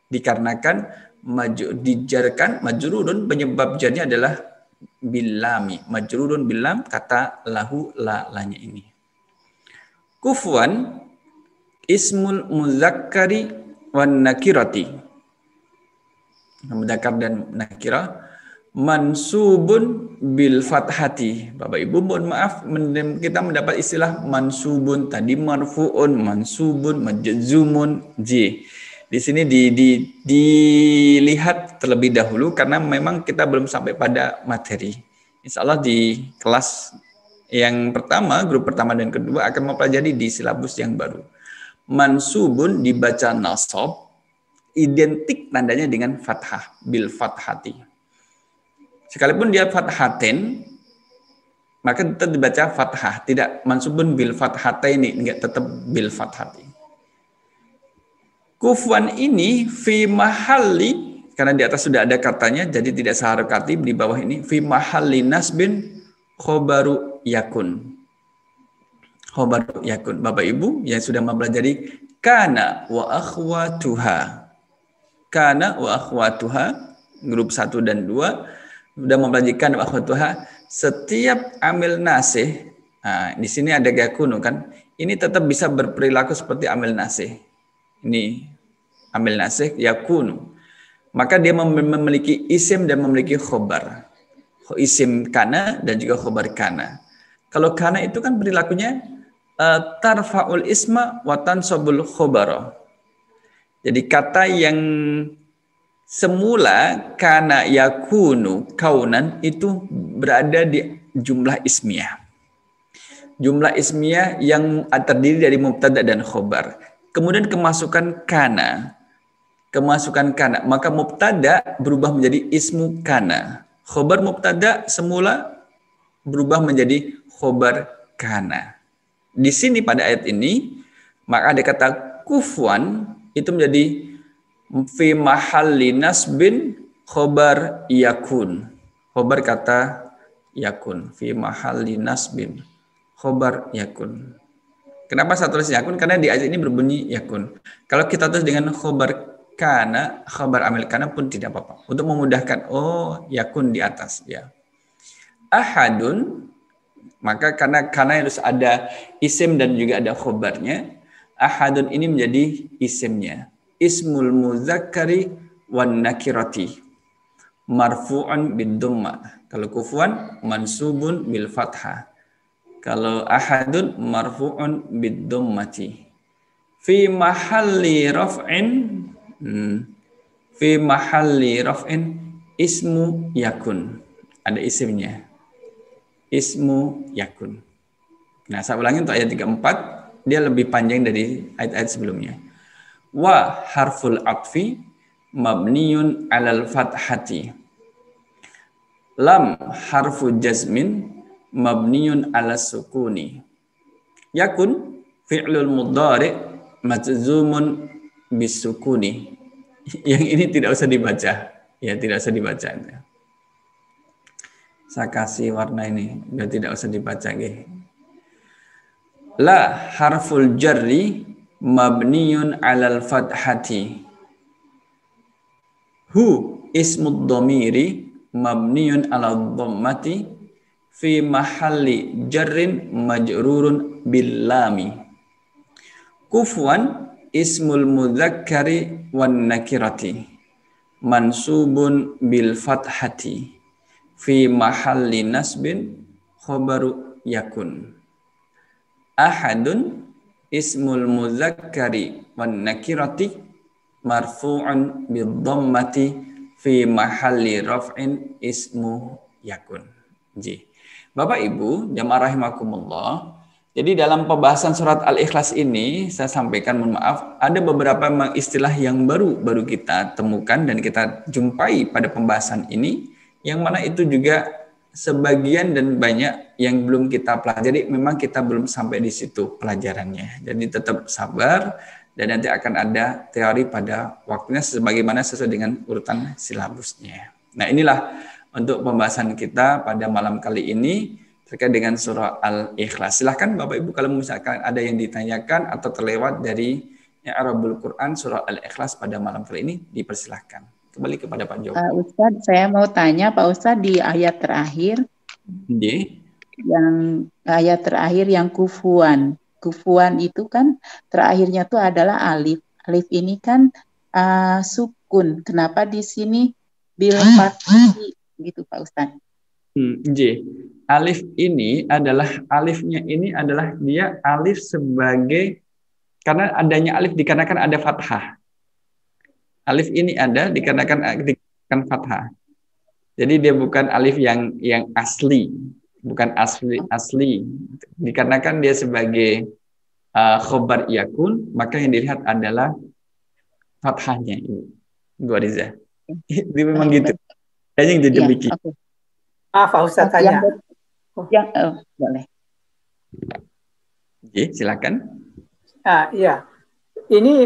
Dikarenakan dijarkan majrurun, penyebab jarnya adalah bilami. Majrurun bilam, kata lahu la-lanya ini. Kufuan ismul muzakkari wan nakirati. Muzakkar dan nakirah mansubun bil fathati. Bapak Ibu mohon maaf, kita mendapat istilah mansubun tadi, marfuun, mansubun, majzumun, j. Di sini dilihat terlebih dahulu karena memang kita belum sampai pada materi. Insya Allah di kelas yang pertama, grup pertama dan kedua akan mempelajari di silabus yang baru. Mansubun dibaca nasab, identik tandanya dengan fathah, bil fathati. Sekalipun dia fathaten, maka tetap dibaca fathah, tidak mansubun bil fathataini, enggak, tetap bil fathati. Kufuan ini fi mahalli, karena di atas sudah ada katanya, jadi tidak seharokati. Di bawah ini fi mahalli nasbin khobaru yakun. Khobar yakun. Bapak Ibu yang sudah mempelajari kana wa akhwatuha. Kana wa akhwatuha, grup 1 dan 2 sudah mempelajari kana wa akhwatuha. Setiap amil nasih Nah, di sini ada yakunu kan. Ini tetap bisa berperilaku seperti amil nasih. Ini amil nasih yakunu. Maka dia memiliki isim dan memiliki khobar. Isim kana dan juga khobar kana. Kalau kana itu kan perilakunya tarfa'ul isma wa tansabul khobara. Jadi kata yang semula kana yakunu kaunan itu berada di jumlah ismiyah. Jumlah ismiyah yang terdiri dari mubtada dan khobar. Kemudian kemasukan kana. Maka mubtada berubah menjadi ismu kana. Khobar mubtada semula berubah menjadi khobar kana. Di sini pada ayat ini, maka ada kata kufwan itu menjadi fi mahalli nasbin khobar yakun. Khobar kata yakun. Fi mahalli nasbin khobar yakun. Kenapa saya tulis yakun? Karena di ayat ini berbunyi yakun. Kalau kita tulis dengan khobar kana, khobar amil kana pun tidak apa-apa. Untuk memudahkan, oh yakun di atas. Ya. Ahadun, maka karena harus ada isim dan juga ada khobarnya, ahadun ini menjadi isimnya. Ismul muzakkari wan nakirati marfu'un bid dhamma. Kalau kufuan mansubun bil fathah. Kalau ahadun marfu'un bid dhammati. Fi mahalli raf'in ismu yakun. Ada isimnya. Ismu yakun. Nah, saya ulangi untuk ayat 34, dia lebih panjang dari ayat-ayat sebelumnya. Wa harful atfi mabniyun 'alal fathati. Lam harfu jazmin mabniyun 'alas sukuni. Yakun fi'lul mudhari' majzumun bisukuni. Yang ini tidak usah dibaca. Ya, tidak usah dibaca. Saya kasih warna ini biar tidak usah dibaca nggih. La harful jarri mabniyun 'alal fathati. Hu ismud dhamiri mabniyun 'alal dhammati fi mahalli jarrin majrurun bil lami. Kufwan ismul mudzakkari wan nakirati mansubun bil fathati fi mahalli nasbin khobaru yakun. Ahadun ismul muzakkari wan nakirati marfu'un bid dhammati fi mahalli raf'in ismu yakun. Ji. Bapak Ibu, jamaah rahimakumullah. Jadi dalam pembahasan surat Al-Ikhlas ini saya sampaikan, mohon maaf, ada beberapa istilah yang baru kita temukan dan kita jumpai pada pembahasan ini, yang mana itu juga sebagian dan banyak yang belum kita pelajari. Memang kita belum sampai di situ pelajarannya. Jadi tetap sabar dan nanti akan ada teori pada waktunya sebagaimana sesuai dengan urutan silabusnya. Nah, inilah untuk pembahasan kita pada malam kali ini terkait dengan surah Al-Ikhlas. Silahkan Bapak Ibu kalau misalkan ada yang ditanyakan atau terlewat dari I'rabul Quran surah Al-Ikhlas pada malam kali ini, dipersilahkan. Kembali kepada Pak Joko. Ustadz, saya mau tanya Pak Ustadz di ayat terakhir. Yang ayat terakhir yang kufuan. Kufuan itu kan terakhirnya itu adalah alif. Alif ini kan sukun. Kenapa di sini bil fathi gitu Pak Ustadz? Alif ini adalah alifnya ini adalah dia alif sebagai, karena adanya alif dikarenakan ada fathah. Alif ini ada dikarenakan fathah. Jadi dia bukan alif yang asli, bukan asli. Dikarenakan dia sebagai khobar yakun, maka yang dilihat adalah fathahnya ini. Gua Riza. Itu memang gitu. Kayaknya jadi demikian. Pak Ustaz tanya. Boleh. Silakan. Iya. Ini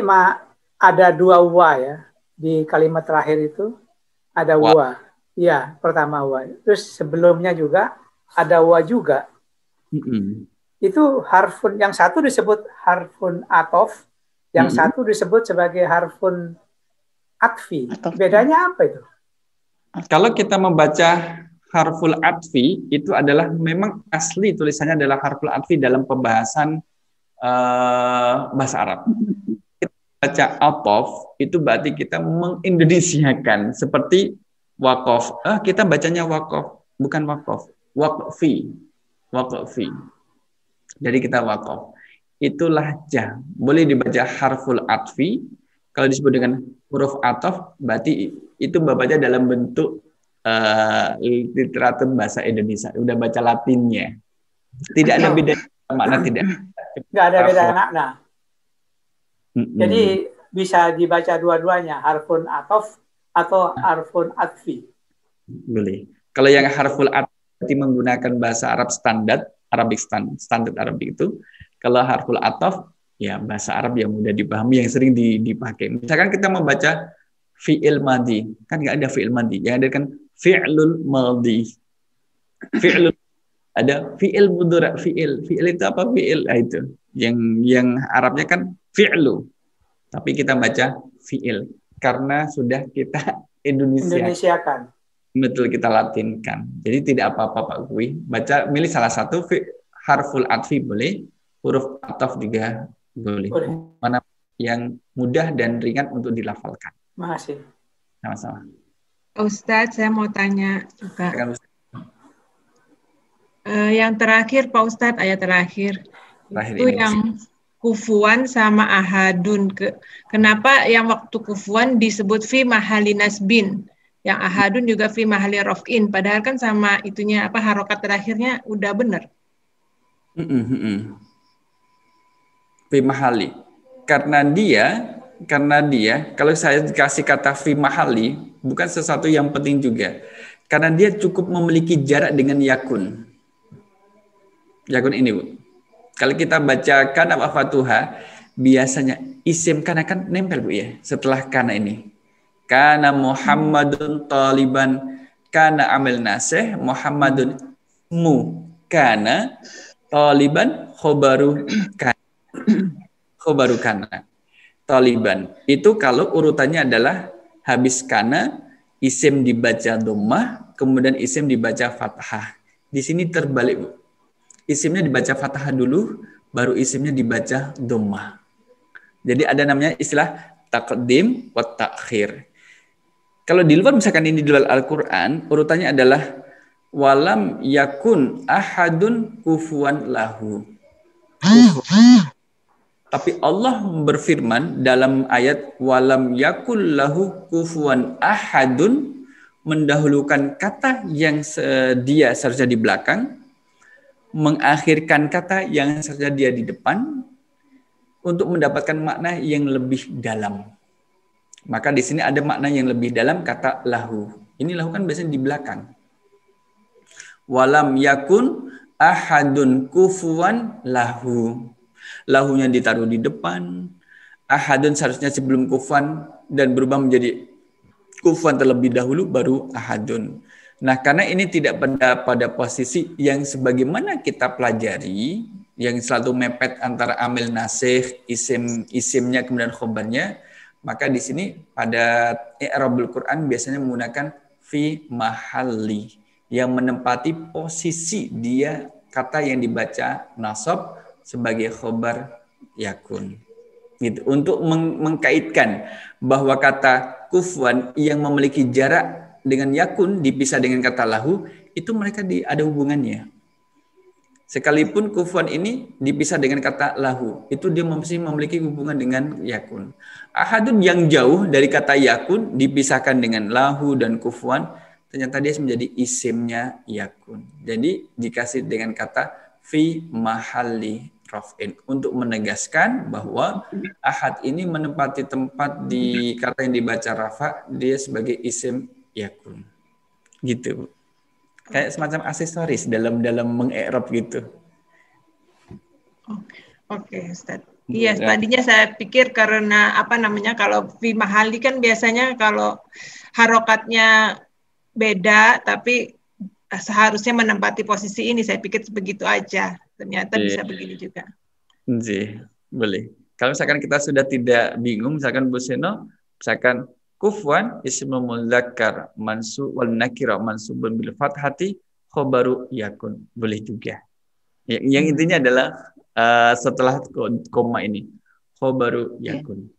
ada dua wa ya. Di kalimat terakhir itu ada wa. Iya, pertama wa. Terus sebelumnya juga ada wa juga. Itu harfun, yang satu disebut harfun atof, yang satu disebut sebagai harfun atfi. Bedanya apa itu? Kalau kita membaca harful atfi itu adalah memang asli tulisannya adalah harful atfi dalam pembahasan bahasa Arab. Kita baca atof itu berarti kita mengindonesiakan seperti wakof. Kita bacanya wakof, bukan wakof, wakfi. Jadi kita wakof. Itulah jah. Boleh dibaca harful atfi. Kalau disebut dengan huruf atof, berarti itu bacanya dalam bentuk literatur bahasa Indonesia. Udah baca Latinnya. Tidak ada beda makna, tidak. Nggak ada beda makna. Jadi bisa dibaca dua-duanya, harfun atof atau harfun atfi. Boleh. Kalau yang harful atfi menggunakan bahasa Arab standar, standar Arabik itu. Kalau harful atof, ya bahasa Arab yang mudah dipahami, yang sering dipakai. Misalkan kita membaca fi'il madhi, kan nggak ada fi'il madhi, yang ada kan fi'lul madhi. Fi'lul ada fi'il mudhari', fi'il itu apa fi'il? Itu yang Arabnya kan fi'lu, tapi kita baca fi'il karena sudah kita Indonesiakan. Betul, kita latinkan. Jadi tidak apa-apa Pak Gui, baca milih salah satu harful atfi boleh, huruf atof juga boleh. Mana yang mudah dan ringan untuk dilafalkan. Makasih. Sama-sama. Ustadz, saya mau tanya juga. Yang terakhir, Pak Ustadz, ayat terakhir itu yang kufuan sama ahadun. Kenapa yang waktu kufuan disebut fi mahali nasbin, yang ahadun juga fi mahali rof'in, padahal kan sama itunya apa harokat terakhirnya udah benar. Fi mahali. Karena dia kalau saya dikasih kata fi mahali bukan sesuatu yang penting juga. Karena dia cukup memiliki jarak dengan yakun. Yakun ini, Bu. Kalau kita baca kana wa fatuha, biasanya isim kana kan nempel, Bu ya. Setelah kana ini. Kana Muhammadun taliban, kana amil nasih Muhammadun mu kana taliban khobaru kana. Taliban. Itu kalau urutannya adalah habis kana, isim dibaca dhammah, kemudian isim dibaca fathah. Di sini terbalik, Bu. Isimnya dibaca fathah dulu, baru isimnya dibaca dhammah. Jadi ada namanya istilah taqdim wa ta'khir. Kalau di luar misalkan ini di luar Al-Qur'an, urutannya adalah walam yakun ahadun kufuwan lahu. Tapi Allah berfirman dalam ayat walam yakul lahu kufuwan ahadun, mendahulukan kata yang dia seharusnya di belakang, mengakhirkan kata yang seharusnya dia di depan untuk mendapatkan makna yang lebih dalam. Maka di sini ada makna yang lebih dalam kata lahu. Ini lahu kan biasanya di belakang. Walam yakun ahadun kufuwan lahu. Lahunya ditaruh di depan. Ahadun seharusnya sebelum kufuwan dan berubah menjadi kufuwan terlebih dahulu baru ahadun. Nah, karena ini tidak pada posisi yang sebagaimana kita pelajari, yang selalu mepet antara amil nasih, isimnya kemudian khobarnya, maka di sini pada i'rabul Quran biasanya menggunakan fi mahalli, yang menempati posisi dia kata yang dibaca nasab sebagai khobar yakun. Gitu. Untuk mengkaitkan bahwa kata kufuwan yang memiliki jarak dengan yakun dipisah dengan kata lahu, itu mereka ada hubungannya. Sekalipun kufuwan ini dipisah dengan kata lahu, itu dia mesti memiliki hubungan dengan yakun. Ahadun yang jauh dari kata yakun dipisahkan dengan lahu dan kufuwan, ternyata dia menjadi isimnya yakun. Jadi dikasih dengan kata fi mahalli raf'in untuk menegaskan bahwa ahad ini menempati tempat di kata yang dibaca rafa, dia sebagai isim yakun. Gitu. Kayak semacam aksesoris dalam mengi'rab gitu. Oke, Ustaz. Iya, tadinya saya pikir karena kalau fi mahali kan biasanya kalau harokatnya beda tapi seharusnya menempati posisi ini, saya pikir begitu aja. Ternyata bisa begini juga. Boleh. Kalau misalkan kita sudah tidak bingung, misalkan Bu Seno, misalkan Kufuwan ismul mudzakkar mansub wal nakira mansubun bil fathati khabaru yakun. Boleh juga. Yang intinya adalah setelah koma ini khabaru yakun.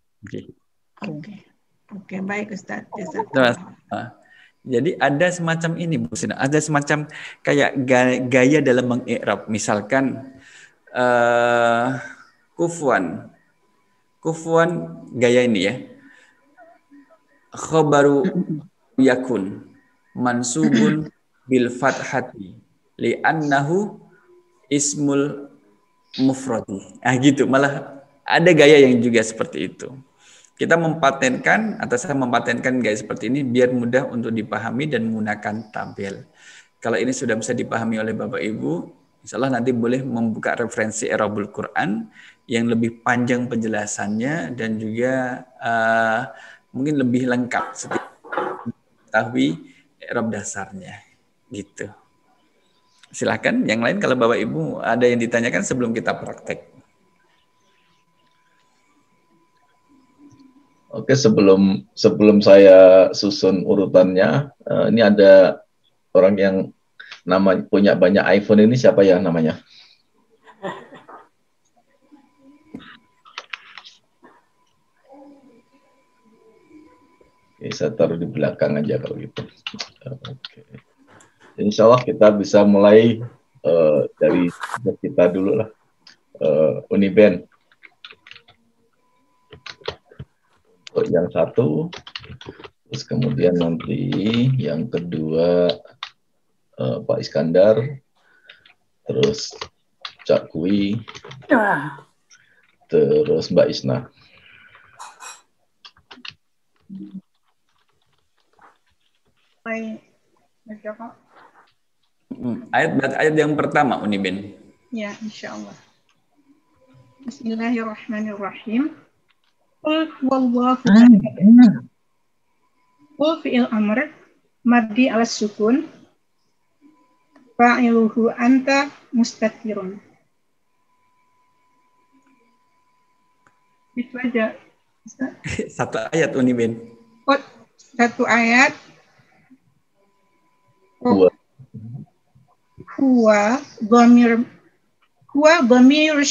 Oke, baik Ustaz. Jadi ada semacam ini Bu Sina, ada semacam kayak gaya dalam mengi'rab. Misalkan kufuwan gaya ini ya. Khabaru yakun mansubun bil fathati li'annahu ismul mufradi. Gitu, malah ada gaya yang juga seperti itu. Kita mempatenkan atau saya mempatenkan gaya seperti ini biar mudah untuk dipahami dan menggunakan tabel. Kalau ini sudah bisa dipahami oleh Bapak Ibu, insya Allah nanti boleh membuka referensi I'rabul Quran yang lebih panjang penjelasannya dan juga mungkin lebih lengkap setiap mengetahui i'rab dasarnya gitu. Silakan yang lain kalau Bapak Ibu ada yang ditanyakan sebelum kita praktek. Oke, sebelum saya susun urutannya, ini ada orang yang punya banyak iPhone, ini siapa ya namanya? Oke, saya taruh di belakang aja kalau gitu. Oke. Insya Allah kita bisa mulai dari kita dulu lah. Uniben. Untuk yang satu, terus kemudian nanti yang kedua Pak Iskandar, terus Cak Kui, terus Mbak Isna. Ayat yang pertama Uniben. Ya, insya Allah. Bismillahirrahmanirrahim. Qul huwallahu ahad. Qul fi'il amr mabni ala sukun. Fa'iluhu anta mustatirun. Itu aja. Satu ayat Uniben. Oh, satu ayat. Huwa dhamir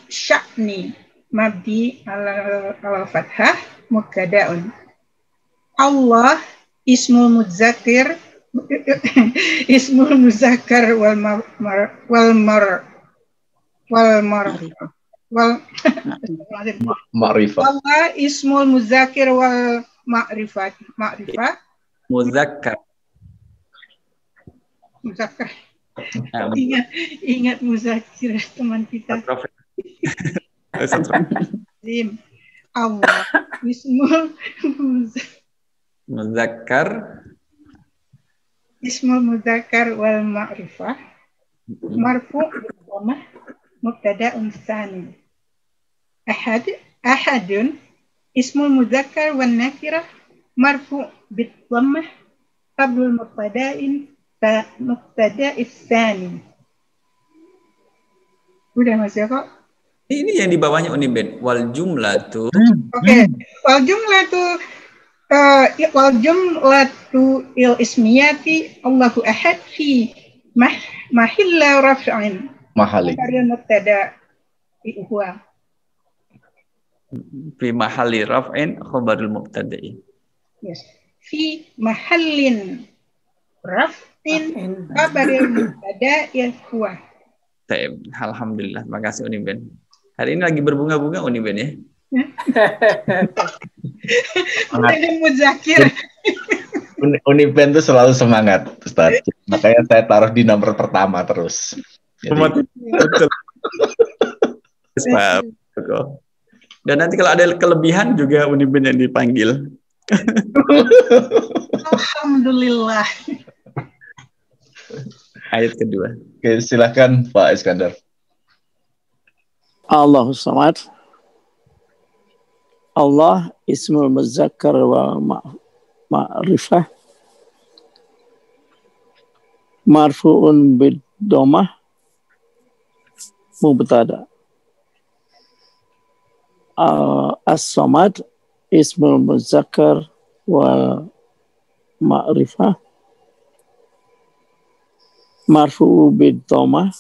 sya'ni mabdi ala fathah mubtada'un. Allah ismul muzakkar Ma'rifah. Allah ismul muzakkar wal ma'rifah. Muzakkar. Ingat muzakir teman kita. Allah ismul muzakkar wal ma'rifah marfu' dhamma mubtada'un tsani. Ahadun ismul muzakkar wan nakirah marfu' bid dhammah qablul mubtada'in mubtada'is tsani. Udah Mas ya kok? Ini yang di bawahnya Uniben. Wal jumlatu. Oke. Wal jumlatu il ismiyati Allahu ahad fi mahilla raf'in. Mahali. Karya mubtada huwa. Fi mahalli raf'in khabarul mubtada'i. Yes. Fi mahallin raf'in khabarul mubtada'i huwa. Alhamdulillah, terima kasih Uniben. Hari ini lagi berbunga-bunga Uniben ya. Ada muzakir. Uniben itu selalu semangat, Ustaz. Makanya saya taruh di nomor pertama terus. Jadi... Dan nanti kalau ada kelebihan juga Uniben yang dipanggil. Alhamdulillah. Ayat kedua. Oke, silakan Pak Iskandar. Allahu samad. Allah ismul muzakkar wa ma'rifah marfu'un bid dhammah mubtada. As-samad ismul muzakkar wal ma'rifah marfu'u bid dhammah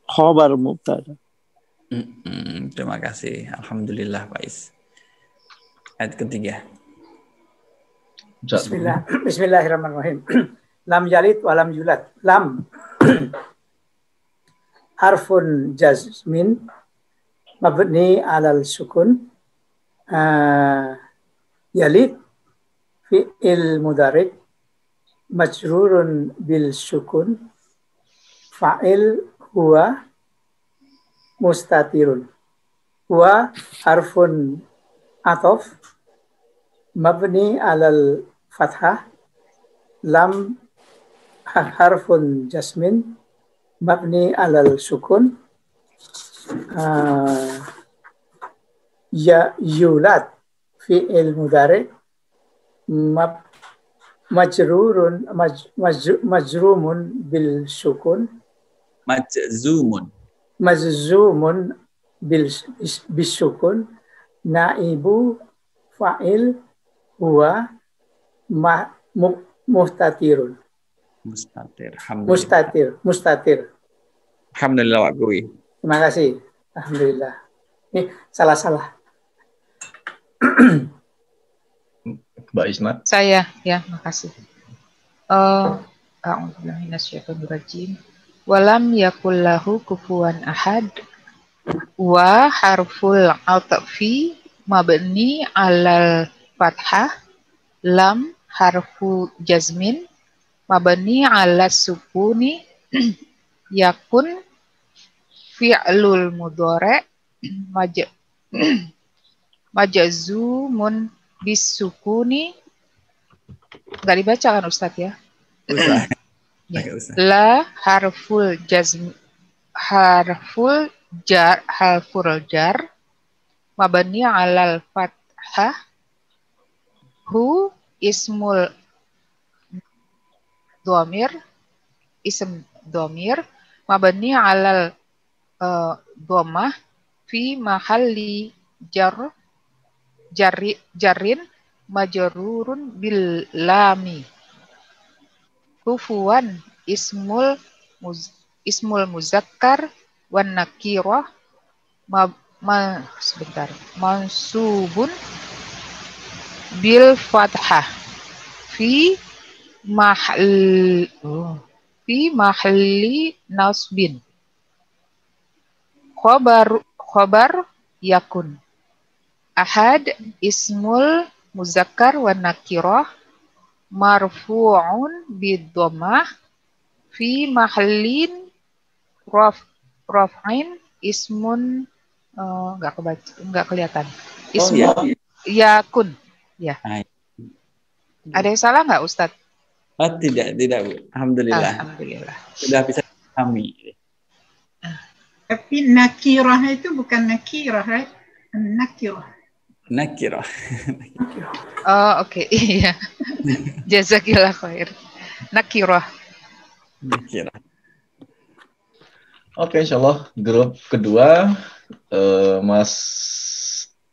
khabar mubtada. Terima kasih. Alhamdulillah, Pak Is. Ayat ketiga. Bismillahirrahmanirrahim. Lam yalid wa lam yulad. Lam harfun jazmin mabni alal sukun. Yalid fi'il mudhari' majrurun bil sukun. Fa'il huwa mustatirun. Huwa harfun atof mabni alal fathah. Lam harfun jasmin mabni alal sukun. Ya yulad fi'il mudhari' majrumun bil sukun. Majzumun bil sukun. Naibu fa'il huwa mustatirun. Mustatir. Alhamdulillah, Pak Guru. Terima kasih. Alhamdulillah. Ini salah. Mbak Isna. Saya, ya, makasih. A'udzubillahi minasyaitonirrajim. Walam yakul lahu kufuwan ahad. Wa harful atfi mabni alal fathah. Lam harfu jazmin mabni ala sukuni. Yakun fi'lul mudhari' majazumun bisukuni. Nggak dibaca kan Ustadz ya? Ya. La harful jazm harful jar mabni alal fathah. Hu ismul dhamir mabni alal dhammah fi mahalli jarin majrurun bil lami. Kufuwan ismul muzakkar wan nakirah mansubun bil fathah fi mahalli nasbin. Khobar yakun. Ahad ismul muzakkar wan nakirah marfu'un bid-dhammah fi mahallin raf'in ismun enggak kelihatan. Ismun yakun. Ya. Ada yang salah enggak Ustadz? Oh, tidak Bu. Alhamdulillah. Sudah bisa dipahami. Tapi nakirah itu bukan nakirah, right? Nakirah. Oh, oke. Iya. Jazakillah khair. Nakirah. Oke, insyaallah grup kedua Mas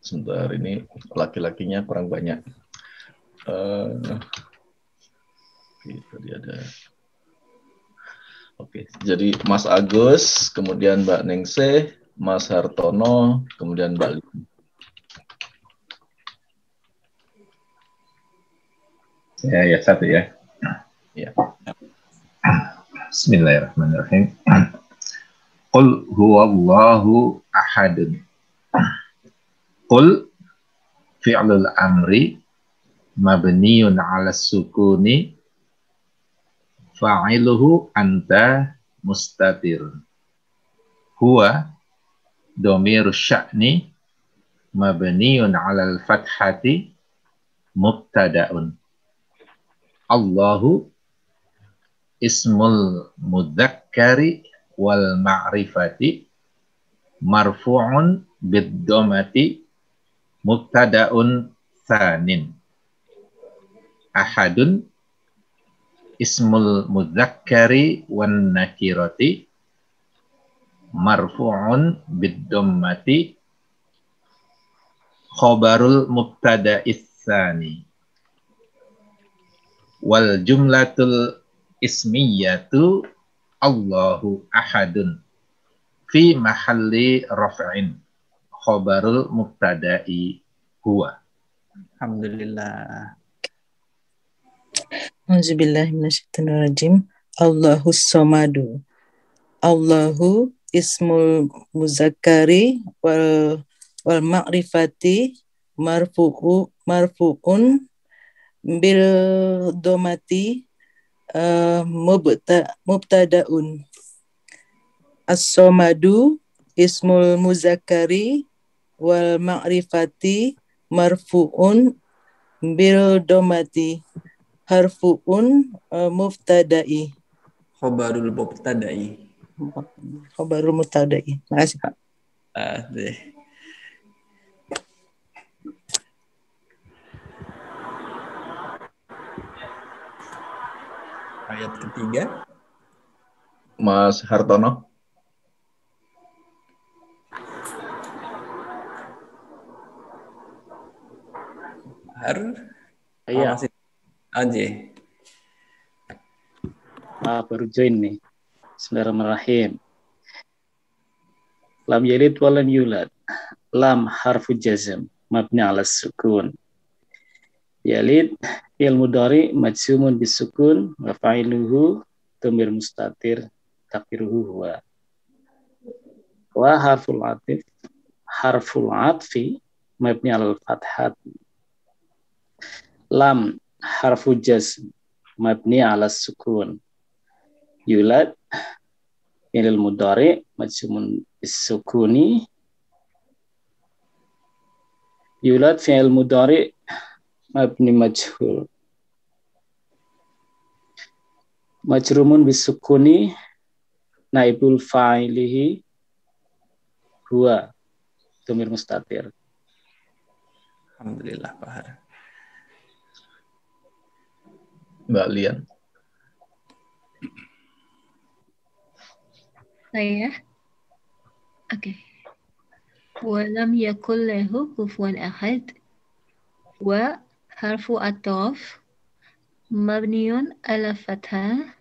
sebentar, ini laki-lakinya kurang banyak. Tadi ada. Oke, jadi Mas Agus, kemudian Mbak Ningsih, Mas Hartono, kemudian Mbak Lini. Ya, satu ya. Ya. Bismillahirrahmanirrahim. Qul huwallahu ahadun. Qul fi'lul amri mabniyun 'ala sukuni fa'iluhu anta mustatir. Huwa dhamirus sya'ni mabniyun 'ala al-fathati mubtada'un. Allahu ismul mudzakkari wal ma'rifati marfu'un bid-dhammati mubtada'un tsanin. Ahadun ismul mudzakkari wan nakirati marfu'un bid-dhammati khabarul mubtada'is tsani. Wal jumlatul ismiyatu Allahu ahadun fi mahalli raf'in khabarul mubtada'i huwa. Alhamdulillah. Auzubillahi minasyaitonirrajim. Allahus samadu. Allahu ismul muzakkari wal ma'rifati marfu'un bil domati mubtada'un. As-samadu ismul muzakkari wal ma'rifati marfu'un bil domati harfu'un mubtada'i. Khobarul mubtada'i. Khobarul mubtada'i. Makasih Pak. Ayat ketiga. Mas Hartono. Iya. Aja. Baru join nih. Bismillahirrahmanirrahim. Lam yalid wa lam yulad. Lam harfu jazm mabni ala sukun. Yalid fi'il mudhari majzumun bisukun wa fa'iluhu dhamir mustatir taqdiruhu huwa. Wa harful atfi mabni ala fathat. Lam harfu jazm mabni ala sukun. Yulad fi'il mudhari majzumun bisukuni. Yulad fi'il mudhari mabni majhul. Majrumun bisukuni naibul fa'ilihi huwa dhamir mustatir. Alhamdulillah Pak Har. Mbak Lian. Saya. Oke. Walam yakul lahu kufuwan ahad. Wa harfu ataf mabniun ala fathah.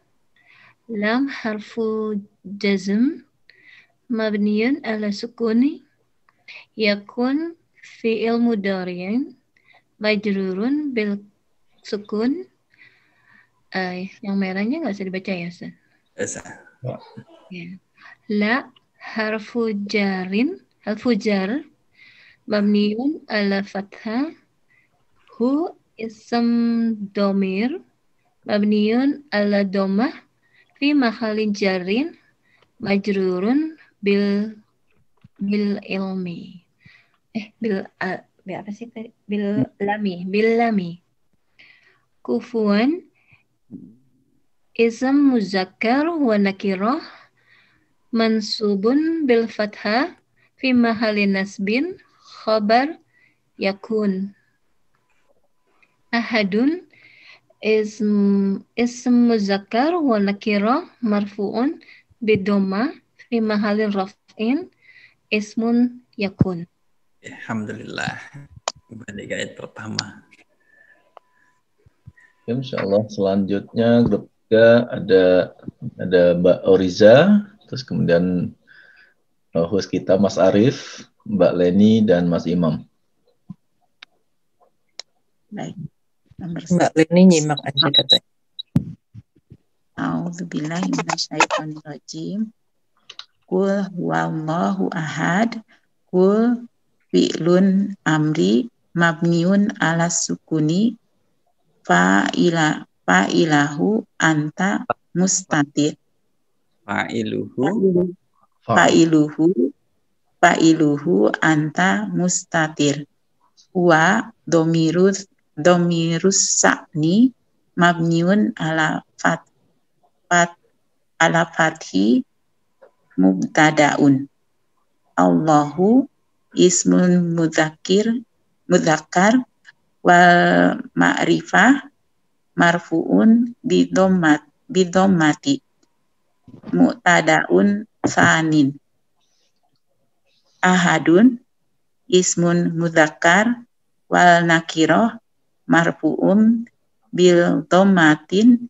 Lam harfu jazm mabniun ala sukuni. Yakun fi'il mudhari'in majrurun bil sukun. Yang merahnya nggak usah dibaca ya, Ustaz? Ya. La harfu jar mabniun ala fathah. Hu ism domir mabniun ala domah fi mahalin jarin majrurun bil ilmi. Bil apa sih tadi? Bil lami. Kufuan ism muzakkar wa nakirah mansubun bil fathah fi mahalin nasbin khabar yakun. Ahadun ism muzakkar wa nakirah marfu'un bidoma fi mahalin raf'in ismun yakun. Alhamdulillah. Balik ayat pertama. Insyaallah selanjutnya grup 3 ada Mbak Oriza, terus kemudian host kita Mas Arif, Mbak Leni dan Mas Imam. Baik. Mbak Leni nyimak aja katanya. A'udzubillahi minasyaitonirrajim. Qul huwallahu ahad. Qul fi'lun amri mabniun ala sukuni fa'ilahu anta mustatir. Fa'iluhu anta mustatir. Wa domirus sa'ni mabniun ala fathi mubtada'un. Allahu ismun mudzakkar wal ma'rifah marfu'un bidommati mu'tada'un sanin. Ahadun ismun mudzakkar wal nakiroh marfu'um bil dhammatin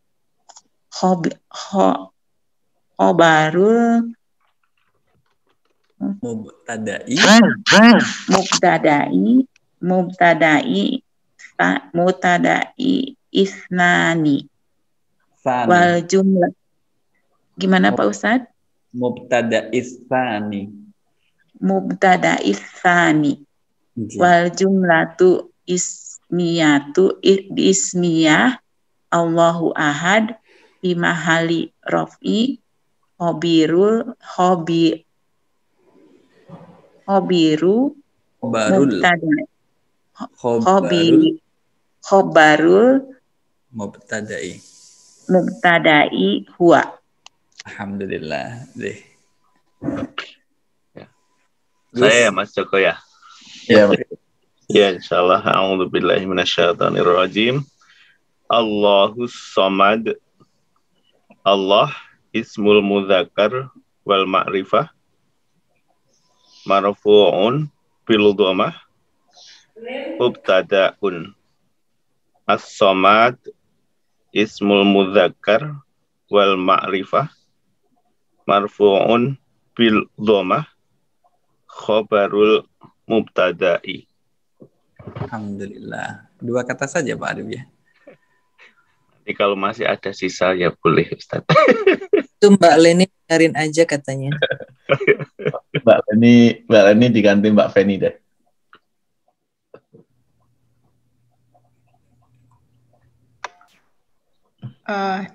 khobarul mubtada'i isnani wal jumlah. Gimana Pak Ustadz? Mubtada'is tsani. Wal jumlatu ismiyah Allahu ahad fi mahali raf'i khobarul mubtada'i huwa. Alhamdulillah. Saya Mas Joko ya. Ya, ya insyaallah. A'udzubillahi minasyaitonirrajim. Allahus Samad. Allah ismul mudzakkar wal ma'rifah marfu'un bil dhammah mubtada'un. As-Samad ismul mudzakkar wal ma'rifah marfu'un bil dhammah khobarul mubtada'i. Alhamdulillah. 2 kata saja Pak Arif ya. Nanti kalau masih ada sisa ya boleh Ustaz. Itu Mbak Leni dengerin aja katanya. Mbak Leni diganti Mbak Feni deh.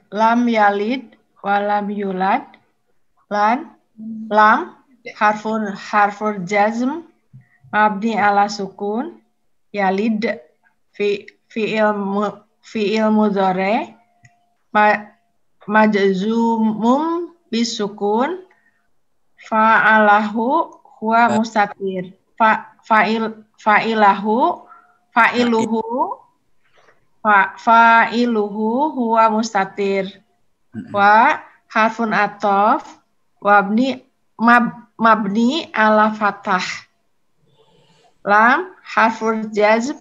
Lam yalid walam yulad. Lam harful jazm mabni ala sukun. Yalid fi'il mudhari majzumum bisukun. Fa'alahu huwa mustatir. Fa'iluhu huwa mustatir. Wa harfun atof mabni ala fathah. Lam harful jazm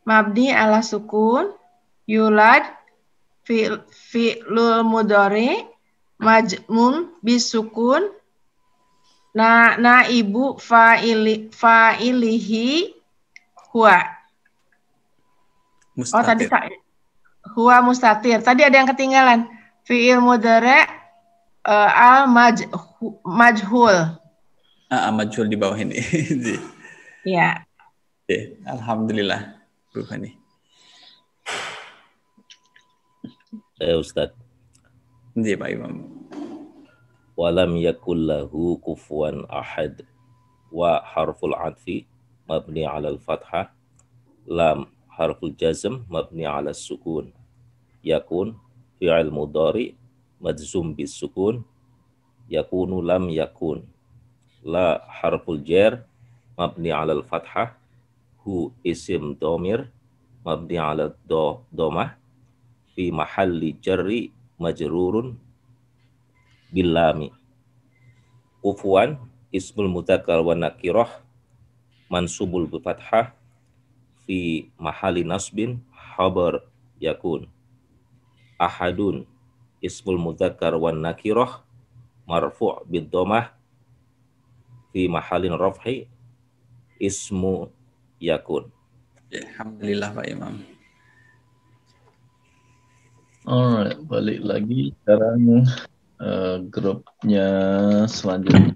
mabni ala sukun. Yulad fi'lul mudhari majmum bisukun. Naibu fa'ilihi huwa. Mustatir. Oh tadi huwa mustatir. Tadi ada yang ketinggalan. Fi'il mudhari al majhul. Majhul di bawah ini. Ya. Alhamdulillah. Bu Fani. Ustaz. Iya Pak Imam. Walam yakul lahu kufuwan ahad. Wa harful atfi mabni ala al-fathah. Lam harful jazm mabni ala sukun. Yakun fi'il mudhari majzum bis sukun. Yakunu lam yakun. La harful jar mabni ala al-fathah. Hu isim dhamir mabni ala dhammah. Fi mahalli jarri majrurun bilami. Kufuwan ismul mudzakkar wa nakirah mansubul bi fathah fi mahali nasbin khabar yakun. Ahadun ismul mudzakkar wa nakirah marfu' bid dhammah fi mahalin raf'i ismu yakun. Alhamdulillah Pak Imam. Alright, balik lagi sekarang grupnya selanjutnya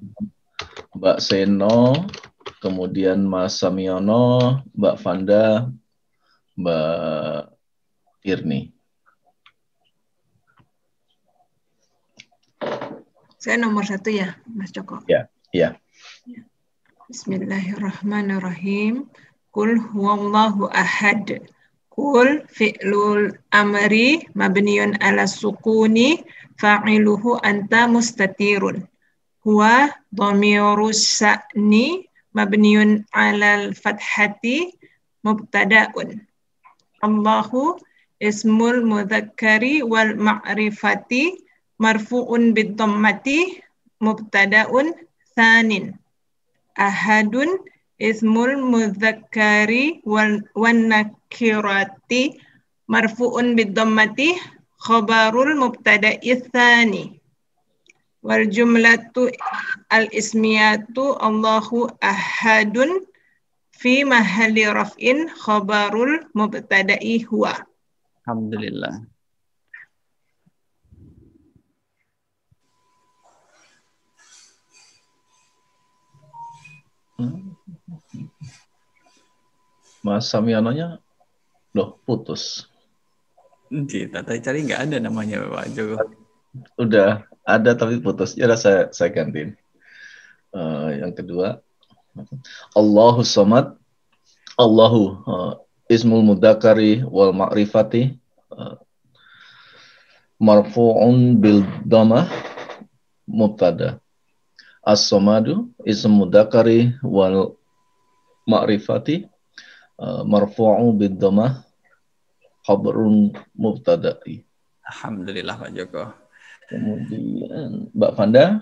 Mbak Seno, kemudian Mas Samiono, Mbak Vanda, Mbak Irni. Saya nomor 1 ya, Mas Joko. Ya, ya. Bismillahirrahmanirrahim. Qul huwallahu ahad. Qul fi'lul amri mabniun ala sukuni fa'iluhu anta mustatirun. Huwa dhamirus sa'ni mabniun ala fathati mubtada'un. Allahu ismul mudzakkari wal ma'rifati marfu'un bid dhammati mubtada'un tsanin. Ahadun ismul mudzakkari wan nakirati marfu'un bid-dhammati khabarul mubtada'i tsani. Wal jumlatu al-ismiyatu Allahu ahadun fi mahalli raf'in khabarul mubtada'i huwa. Alhamdulillah. Mas Samianonya loh putus. Kita tadi cari nggak ada namanya Pak Joko. Udah ada tapi putus. Ya udah saya gantiin. Yang kedua, Allahu Samad. Allahu ismul mudzakkari wal ma'rifati marfu'un bil dhammah mubtada. As-samadu ismul mudzakkari wal ma'rifati marfu'un bil dhammah khabarun mubtada'i. Alhamdulillah Pak Joko. Kemudian Mbak Fanda.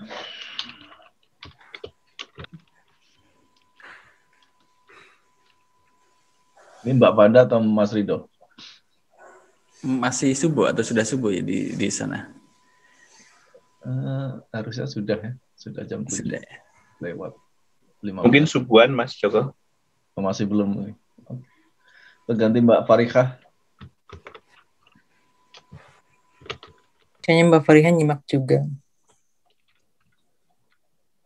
Ini Mbak Fanda atau Mas Rido? Masih subuh atau sudah subuh ya di sana? Harusnya sudah ya. Sudah jam 7. Sudah. Lewat 15. Mungkin subuhan Mas Joko. Masih belum. Ganti Mbak Farihah. Kayaknya Mbak Farihah nyimak juga.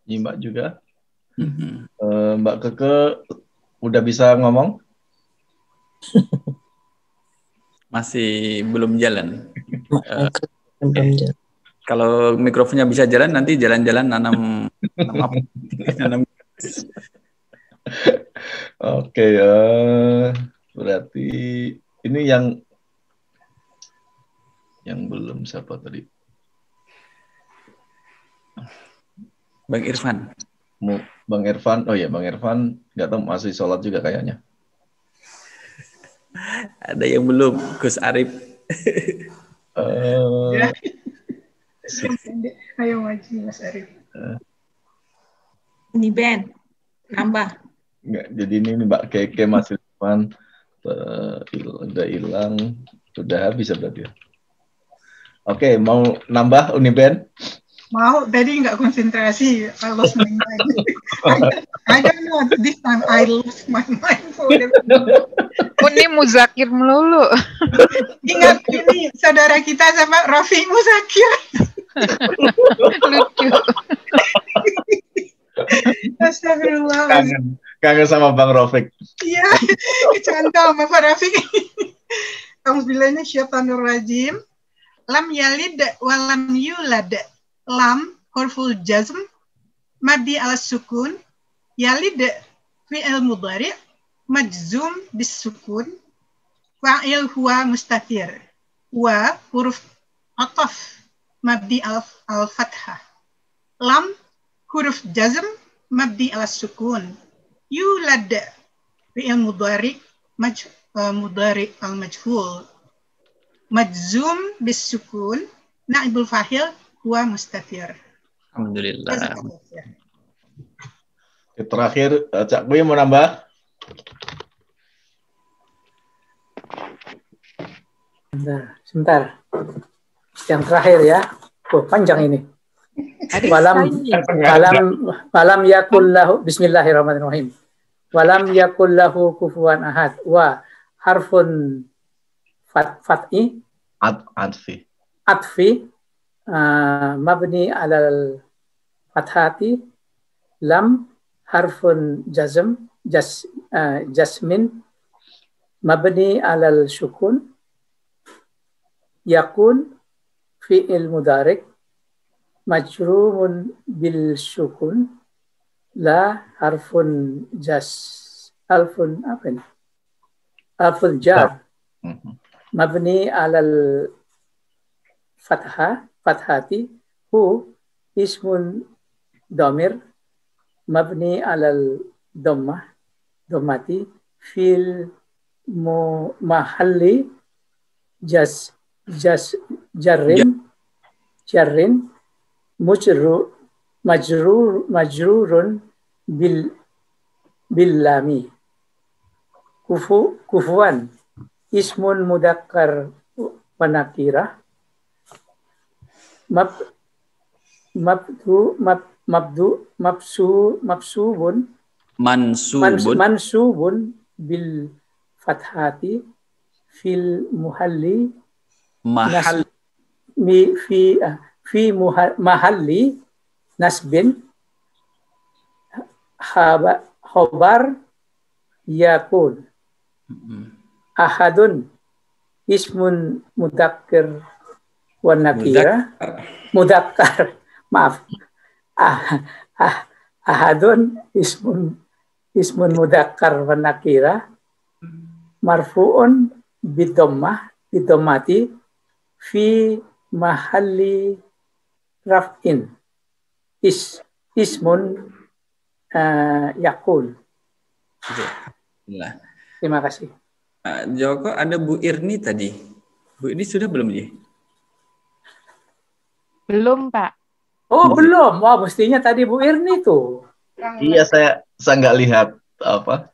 Nyimak juga. Mbak Keke udah bisa ngomong? Masih belum jalan. Kalau mikrofonnya bisa jalan, nanti jalan-jalan nanam apa? Oke, berarti ini yang belum siapa tadi? Bang Irfan. Bang Irfan, oh ya Bang Irfan, nggak tahu masih sholat juga kayaknya. Ada yang belum, Gus Arif. Ayo maju Mas Arif. Ini Ben, nambah. Enggak, jadi ini Mbak Keke masih Irfan udah hilang, udah habis berarti ya. Oke, mau nambah Uniben? Mau, tadi nggak konsentrasi. I lost my mind. I don't know, this time I lost my mind. Uni Muzakir melulu. Ingat ini, saudara kita sama Rafi Muzakir. Lucu. Astagfirullah. Kangen sama Bang Rafiq. Iya, kecantol sama Pak Rafiq. Auzubillahi syaitanir rajim. Lam yalid walam yulad. Lam huruful jazm mabni ala sukun. Yalid fi'il mudhari' majzum bis sukun. Fa'il huwa mustatir. Wa huruf ataf mabni al fathah. Lam huruf jazm mabni ala sukun. Yulad fi'il mudhari' mudhari' al majhul. Majzum bis sukun, naibul fa'il huwa mustatir. Alhamdulillah. Terakhir, Cak Boy mau nambah? Sebentar. Yang terakhir ya. Oh, panjang ini. Walam yakul lahu, bismillahirrahmanirrahim. Walam yakul lahu kufuwan ahad. Wa harfun fat'i atfi mabni alal fathati. Lam harfun jasmin mabni alal sukun. Yakun fi'il mudharik majrumun bil sukun. La harfun alfun apa ini? Alful jar mabni alal fathati. Hu ismun domir mabni alal dhammati fil mahalli jarrin majrurun bil billami. Kufuan ismun mudzakkar wa nakirah. Mansubun bil fathati fil muhalli mahalli nasbin khobar yakun. Ahadun ismun mudzakkar wa nakirah. Mudzakkar, maaf. Ahadun ismun mudzakkar wa nakirah marfu'un bidammati fi mahalli raf'in ismun yakul. Terima kasih. Joko, ada Bu Irni tadi. Bu Irni sudah belum ya? Belum, Pak. Oh, belum. Wah, mestinya tadi Bu Irni tuh. Iya, saya nggak lihat apa.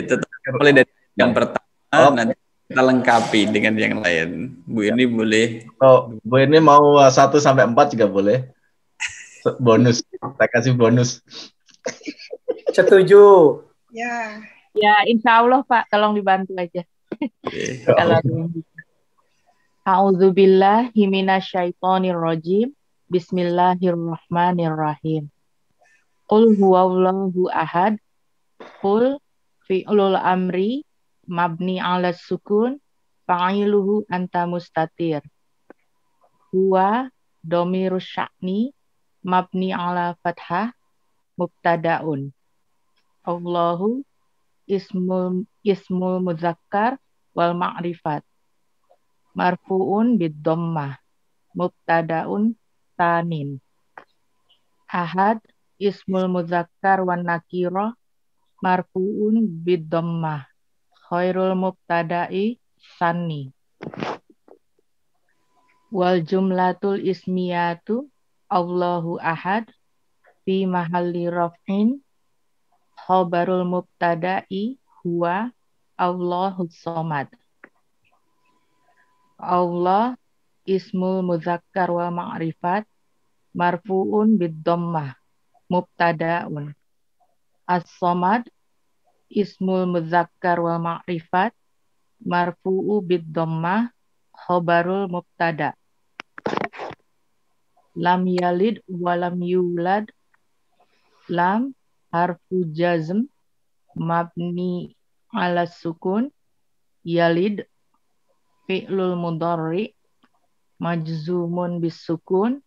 Tetap mulai dari yang pertama, nanti kita lengkapi dengan yang lain. Bu Irni boleh. Oh, Bu Irni mau 1 sampai 4 juga boleh. Bonus, saya kasih bonus. Setuju. Ya, insya Allah Pak, tolong dibantu aja. Kalau A'udzubillahi minasyaitonirrajim. Bismillahirrahmanirrahim. Qul huwallahu ahad. Qul fi'lul amri mabni 'ala sukun fa'iluhu anta mustatir. Huwa dhamirus sya'ni mabni 'ala fathah mubtada'un. Allahu ismul muzakkar wal ma'rifat marfu'un bid-dhammah mubtada'un tanin. Ahad ismul muzakkar wan nakirah marfu'un bid-dhammah khairul mubtada'i sanni. Wal jumlatul ismiyatu Allahu ahad fi mahalli raf'in khabarul mubtada'i huwa Allahu somad. Allah ismul muzakkar wa ma'rifat marfu'un bid-dhammah mubtada'un. As-somad ismul muzakkar wa ma'rifat marfu'u bid-dhammah khabarul mubtada'. Lam yalid wa lam yulad. Lam harfu jazm mabni 'ala sukun. Yalid fi'lul mudhari majzumun bisukun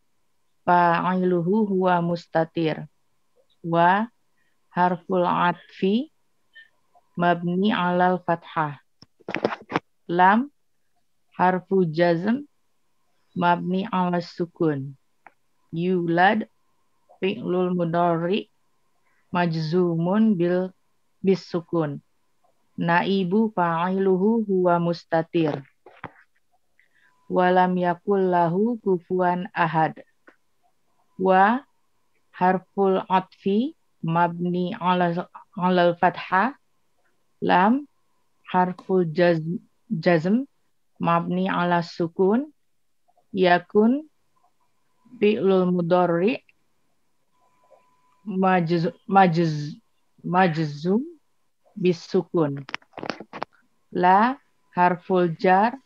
fa'iluhu huwa mustatir. Wa harful atfi mabni 'alal fathah. Lam harfu jazm mabni 'ala sukun. Yulad fi'lul mudhari majzumun bisukun. Naibu fa'iluhu huwa mustatir. Walam yakul lahu kufuwan ahad. Wa harful atfi mabni 'alal fathah. Lam harful jazm mabni 'ala sukun. Yakun fi'lul mudhari majzum bisukun. La harful jar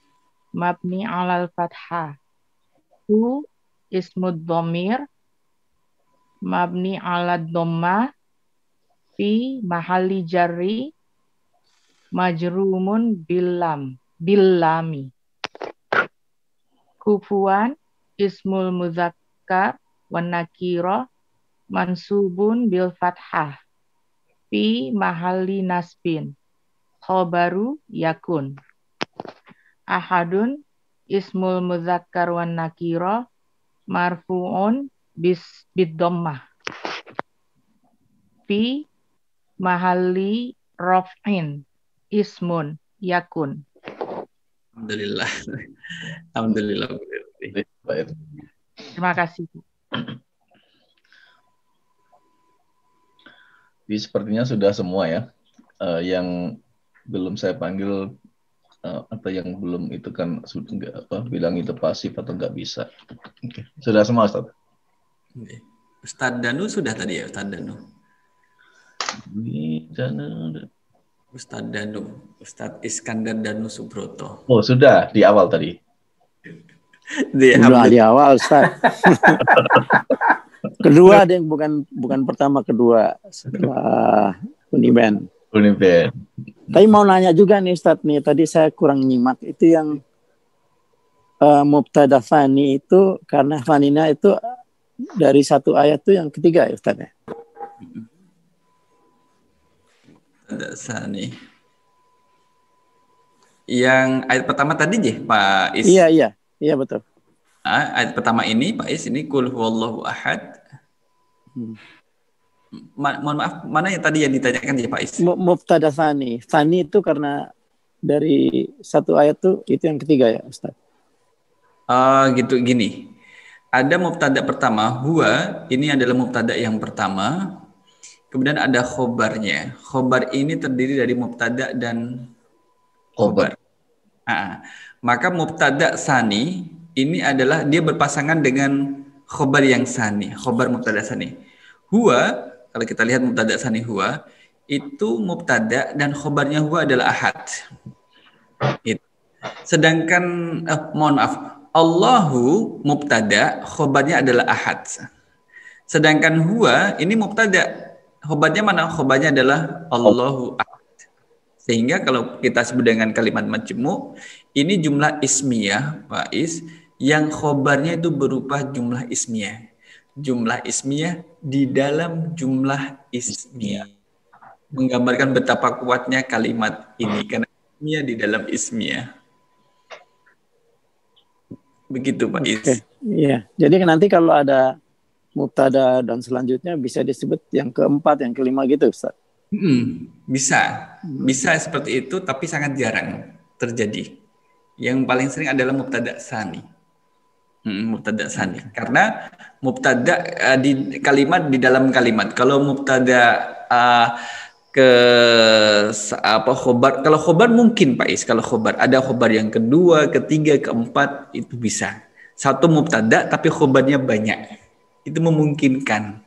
mabni 'alal fathah. Hu ismud dhamir mabni 'ala dhammah fi mahalli jarri majrumun billami. Kufuwan ismul muzakkar wan nakirah mansubun bil fathah fi mahalli nasbin khobaru yakun. Ahadun ismul muzakkar wan nakirah marfu'un bid-dhammah fi mahalli raf'in ismun yakun. Alhamdulillah. Alhamdulillah. Terima kasih. sepertinya sudah semua ya. Yang belum saya panggil atau yang belum itu kan sudah nggak bilang itu pasif atau nggak bisa. Oke. Sudah semua Ustaz. Ustadz Danu sudah tadi ya, Ustadz Danu. Ustadz Danu, Ustadz Iskandar Danu Subroto. Oh sudah di awal tadi. Sudah di awal Ustaz. Kedua ada yang bukan pertama, kedua setelah Uniben. Tapi mau nanya juga nih Ustadz nih, tadi saya kurang nyimak itu yang mubtada fani itu karena fanina itu dari satu ayat tuh yang ketiga ya Ustadz ya. Mubtada fani. Yang ayat pertama tadi ya Pak Is. Iya betul. Ayat pertama ini Pak Is ini kul huwallahu ahad. Mohon maaf, mana yang tadi yang ditanyakan ya Pak Is? Mubtada tsani. Tsani itu karena dari satu ayat tuh itu yang ketiga ya Ustaz. Gitu gini. Ada mubtada pertama, huwa, ini adalah mubtada yang pertama. Kemudian ada khobarnya. Khobar ini terdiri dari mubtada dan khobar. Maka mubtada tsani ini adalah dia berpasangan dengan khobar yang tsani, khobar mubtada tsani. Huwa, kalau kita lihat mubtada tsani huwa, itu mubtada dan khobarnya huwa adalah ahad. Sedangkan, mohon maaf, Allahu mubtada, khobarnya adalah ahad. Sedangkan huwa, ini mubtada, khobarnya mana? Khobarnya adalah Allahu ahad. Sehingga kalau kita sebut dengan kalimat majmu', ini jumlah ismiyah, Pak Is, yang khobarnya itu berupa jumlah ismiyah. Jumlah ismiyah di dalam jumlah ismiyah. Menggambarkan betapa kuatnya kalimat ini karena ismiyah di dalam ismiyah. Begitu Pak Is. Iya. Jadi nanti kalau ada mubtada dan selanjutnya bisa disebut yang keempat, yang kelima gitu Ustaz. Bisa seperti itu tapi sangat jarang terjadi. Yang paling sering adalah mubtada tsani. Mubtada tsani. Karena mubtada di kalimat di dalam kalimat. Kalau mubtada khobar, kalau khobar mungkin Pak Is, kalau khobar ada khobar yang kedua, ketiga, keempat itu bisa. Satu mubtada tapi khobarnya banyak. Itu memungkinkan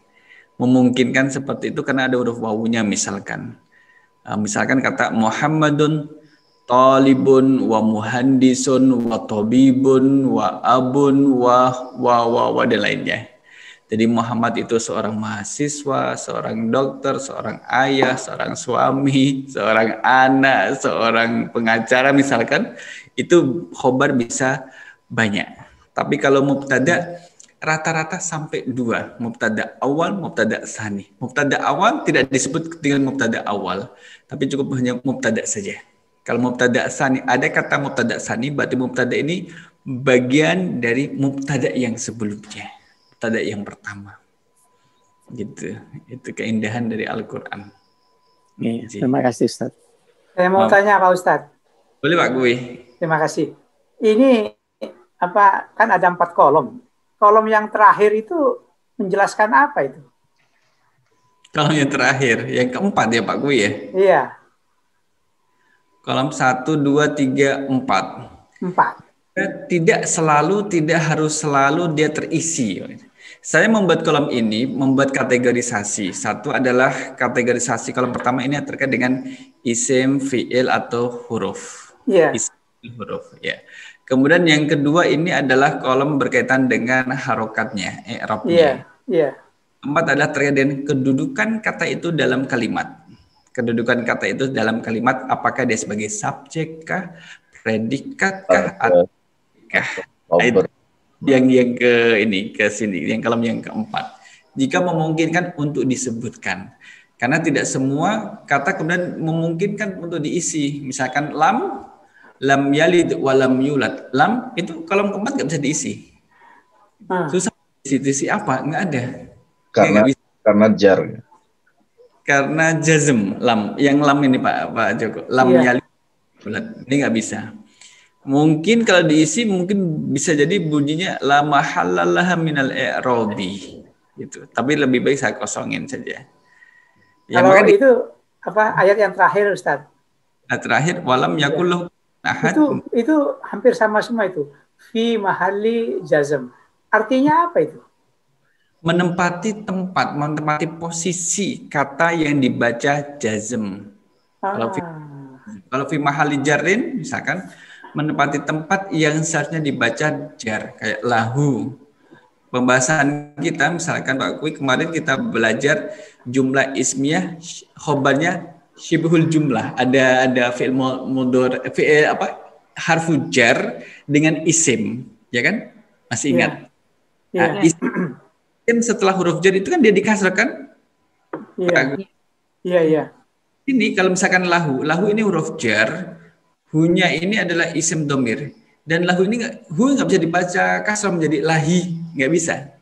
seperti itu karena ada huruf wawunya misalkan. Misalkan kata Muhammadun talibun wa muhandisun wa tabibun wa abun wa dan lainnya. Jadi Muhammad itu seorang mahasiswa, seorang dokter, seorang ayah, seorang suami, seorang anak, seorang pengacara misalkan, itu khobar bisa banyak. Tapi kalau mubtada rata-rata sampai 2, mubtada awal, mubtada tsani. Mubtada awal tidak disebut dengan mubtada awal, tapi cukup hanya mubtada saja. Kalau mubtada tsani, ada kata mubtada tsani, berarti mubtada ini bagian dari mubtada yang sebelumnya, mubtada yang pertama. Gitu. Itu keindahan dari Al-Qur'an. Terima kasih Ustaz. Saya mau tanya Pak Ustaz. Boleh Pak Gui. Terima kasih. Ini kan ada 4 kolom. Kolom yang terakhir itu menjelaskan apa itu? Kolom yang terakhir, yang keempat ya Pak Gui ya? Iya. Kolom 1, 2, 3, 4. 4. Tidak harus selalu dia terisi. Saya membuat kolom ini, membuat kategorisasi. Satu adalah kategorisasi kolom pertama ini terkait dengan isim, fi'il atau huruf. Iya. Isim, huruf, ya. Kemudian yang kedua ini adalah kolom berkaitan dengan harokatnya, i'rabnya. Iya. Keempat adalah terkait dengan kedudukan kata itu dalam kalimat. Kedudukan kata itu dalam kalimat, apakah dia sebagai subjek kah, predikat kah, atau yang ke sini, yang kolom yang keempat. Jika memungkinkan untuk disebutkan, karena tidak semua kata kemudian memungkinkan untuk diisi. Misalkan lam yalid wa lam yulad. Lam itu kolom keempat nggak bisa diisi. Susah diisi apa? Nggak ada. Karena jar. Karena jazm lam. Yang lam ini Pak Joko. Lam yalid yulad. Ini nggak bisa. Mungkin kalau diisi mungkin bisa jadi bunyinya la mahallalaha minal i'rabi gitu. Tapi lebih baik saya kosongin saja. Ya, kalau itu apa ayat yang terakhir Ustaz? Terakhir walam yakullahu ahad. Itu hampir sama semua itu. Fi mahalli jazm. Artinya apa itu? Menempati tempat, menempati posisi kata yang dibaca jazm. Kalau fi mahalli jarrin misalkan menempati tempat yang seharusnya dibaca jar, kayak lahu. Pembahasan kita misalkan Pak Kui kemarin kita belajar jumlah ismiyah, khobarnya syibhul jumlah. Ada fi'il mudhari harfu jar dengan isim, ya kan? Masih ingat? Nah, isim setelah huruf jar itu kan dia dikasrah kan? Iya. Ini kalau misalkan lahu ini huruf jar, hunya ini adalah isim domir. Dan lahu ini nggak bisa dibaca kasrah menjadi lahi, nggak bisa.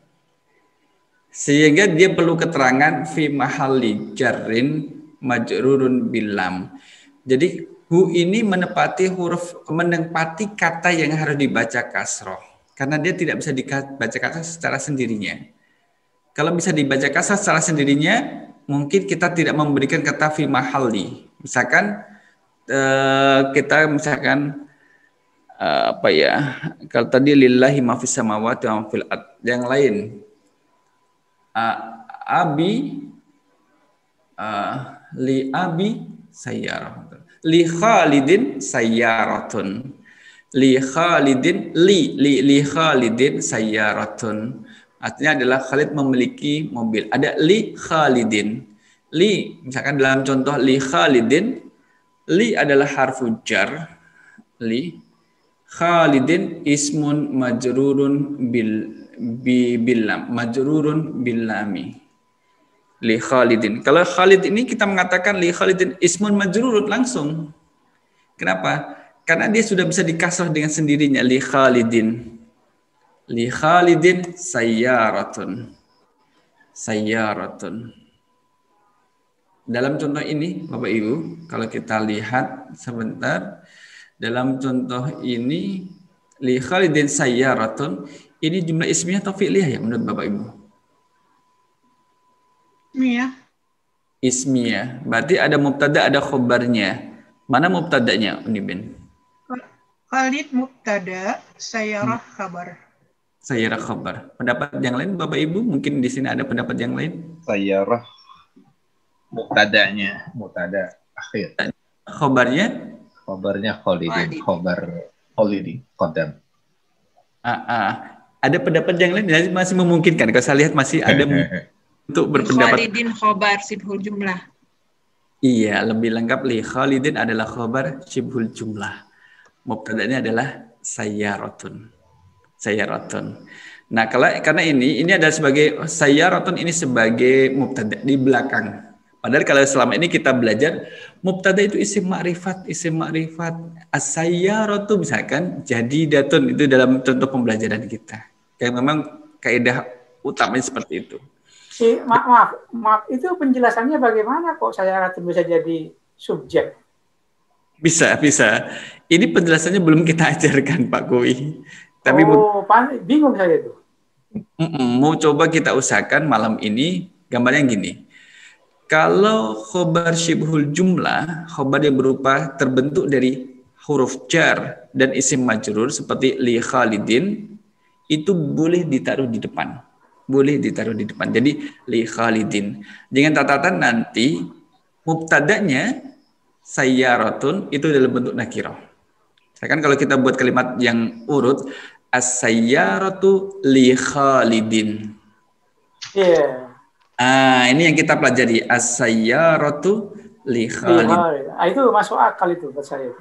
Sehingga dia perlu keterangan fi mahalli jarrin majrurun bilam. Jadi hu ini menepati kata yang harus dibaca kasrah. Karena dia tidak bisa dibaca kasrah secara sendirinya. Kalau bisa dibaca kasrah secara sendirinya, mungkin kita tidak memberikan kata fi mahalli. Misalkan kita misalkan kalau tadi lillahi ma fis samawati wa ma fil ard, yang lain li abi sayyaratun, li khalidin sayyaratun, li khalidin sayyaratun, artinya adalah Khalid memiliki mobil. Ada li khalidin, li misalkan dalam contoh li khalidin, li adalah harfu jar, li khalidin ismun majrurun majrurun billami li khalidin. Kalau Khalid ini kita mengatakan li khalidin ismun majrurun langsung. Kenapa? Karena dia sudah bisa dikasrah dengan sendirinya, li khalidin sayyaratun. Dalam contoh ini Bapak Ibu, kalau kita lihat sebentar, dalam contoh ini li khalidin sayyaratun, ini jumlah ismiyah atau fi'liyah ya menurut Bapak Ibu? Ismiyah. Berarti ada mubtada, ada khobarnya. Mana mubtadanya, Uniben? Khalid mubtada, sayyarah khabar. Sayyarah khabar. Pendapat yang lain Bapak Ibu? Mungkin di sini ada pendapat yang lain? Sayyarah mubtadanya, mubtada akhir. Khobarnya? Khobarnya Khalidin, khobar Khalidin, qadam. Ada pendapat yang lain masih memungkinkan. Kalau saya lihat masih ada untuk berpendapat. Khalidin khobar sibhul jumlah. Iya, lebih lengkap li khalidin adalah khobar sibhul jumlah. Mubtadanya adalah sayyaratun. Nah, karena ini adalah sebagai sayyaratun, ini sebagai mubtada di belakang. Padahal kalau selama ini kita belajar mubtada itu isim ma'rifat. As-sayyaratu misalkan jadidatun, itu dalam contoh pembelajaran kita. Kayak memang kaidah utamanya seperti itu. Maaf, itu penjelasannya bagaimana kok sayyaratun bisa jadi subjek? Bisa. Ini penjelasannya belum kita ajarkan Pak Kui. Tapi bingung saya itu. Mau coba kita usahakan malam ini, gambarnya gini. Kalau khobar syibhul jumlah, khobar yang berupa terbentuk dari huruf jar dan isim majrur seperti li khalidin, itu boleh ditaruh di depan. Jadi li khalidin. Dengan catatan nanti mubtadanya sayyaratun itu dalam bentuk nakirah. Kan kalau kita buat kalimat yang urut, as-sayyaratu li khalidin. Iya. Ini yang kita pelajari, as-sayyaratu li khalidin. Itu masuk akal itu buat saya.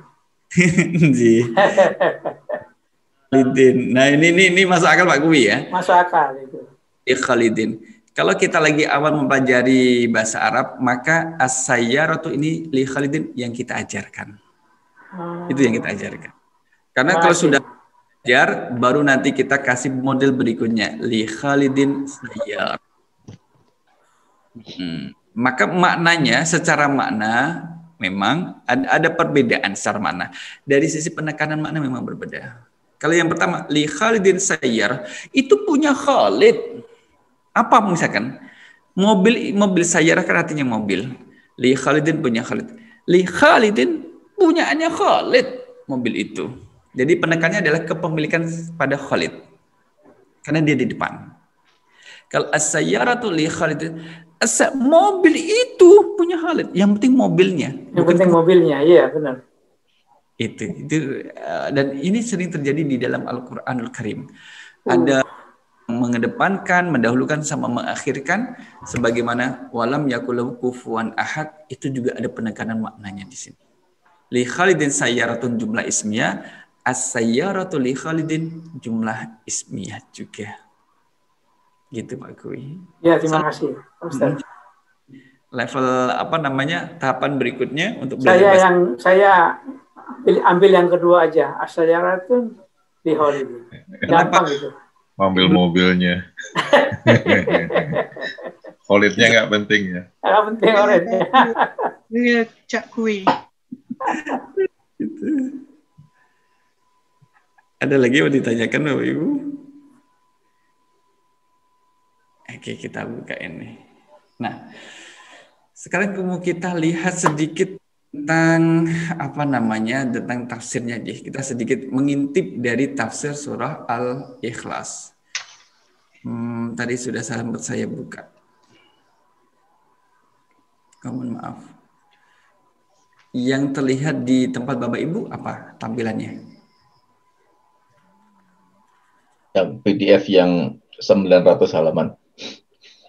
Khalidin. Nah, ini masuk akal Pak Kui ya? Masuk akal itu. Li khalidin. Kalau kita lagi awal mempelajari bahasa Arab, maka as-sayyaratu ini li khalidin yang kita ajarkan. Itu yang kita ajarkan. Karena kalau sudah ajar, baru nanti kita kasih model berikutnya, li khalidin sayyar. Maka maknanya, secara makna memang ada perbedaan secara makna. Dari sisi penekanan makna memang berbeda. Kalau yang pertama, li khalidin sayyar, itu punya Khalid. Apa misalkan? Mobil sayyarah kan artinya mobil. Li Khalidin punya Khalid. Li Khalidin punyaannya Khalid mobil itu. Jadi penekannya adalah kepemilikan pada Khalid. Karena dia di depan. Kalau as-sayyaratu li Khalidin, mobil itu punya Khalid. Yang penting mobilnya. Yang penting mobilnya, iya benar. Itu dan ini sering terjadi di dalam Al-Qur'anul Karim. Ada mengedepankan, mendahulukan sama mengakhirkan, sebagaimana walam yakulahu kufuwan ahad, itu juga ada penekanan maknanya di sini. Li Khalidin sayyaratun jumlah ismiyah, as-sayyaratu li Khalidin jumlah ismiyah juga. Gitu Pak Kui. Ya, terima kasih Ustaz. Level tahapan berikutnya untuk saya ambil yang kedua aja, as-sayyaratun li Khalidin. Gampang itu. Ambil mobilnya. Khalidnya nggak penting ya. Nggak penting Khalidnya. Iya, Cak Kui. Ada lagi yang ditanyakan Bapak Ibu? Oke, kita buka ini. Nah, sekarang kita lihat sedikit tentang tentang tafsirnya aja. Kita sedikit mengintip dari tafsir surah Al-Ikhlas. Tadi sudah sempat saya buka. Mohon maaf. Yang terlihat di tempat Bapak Ibu apa tampilannya? Yang PDF yang 900 halaman.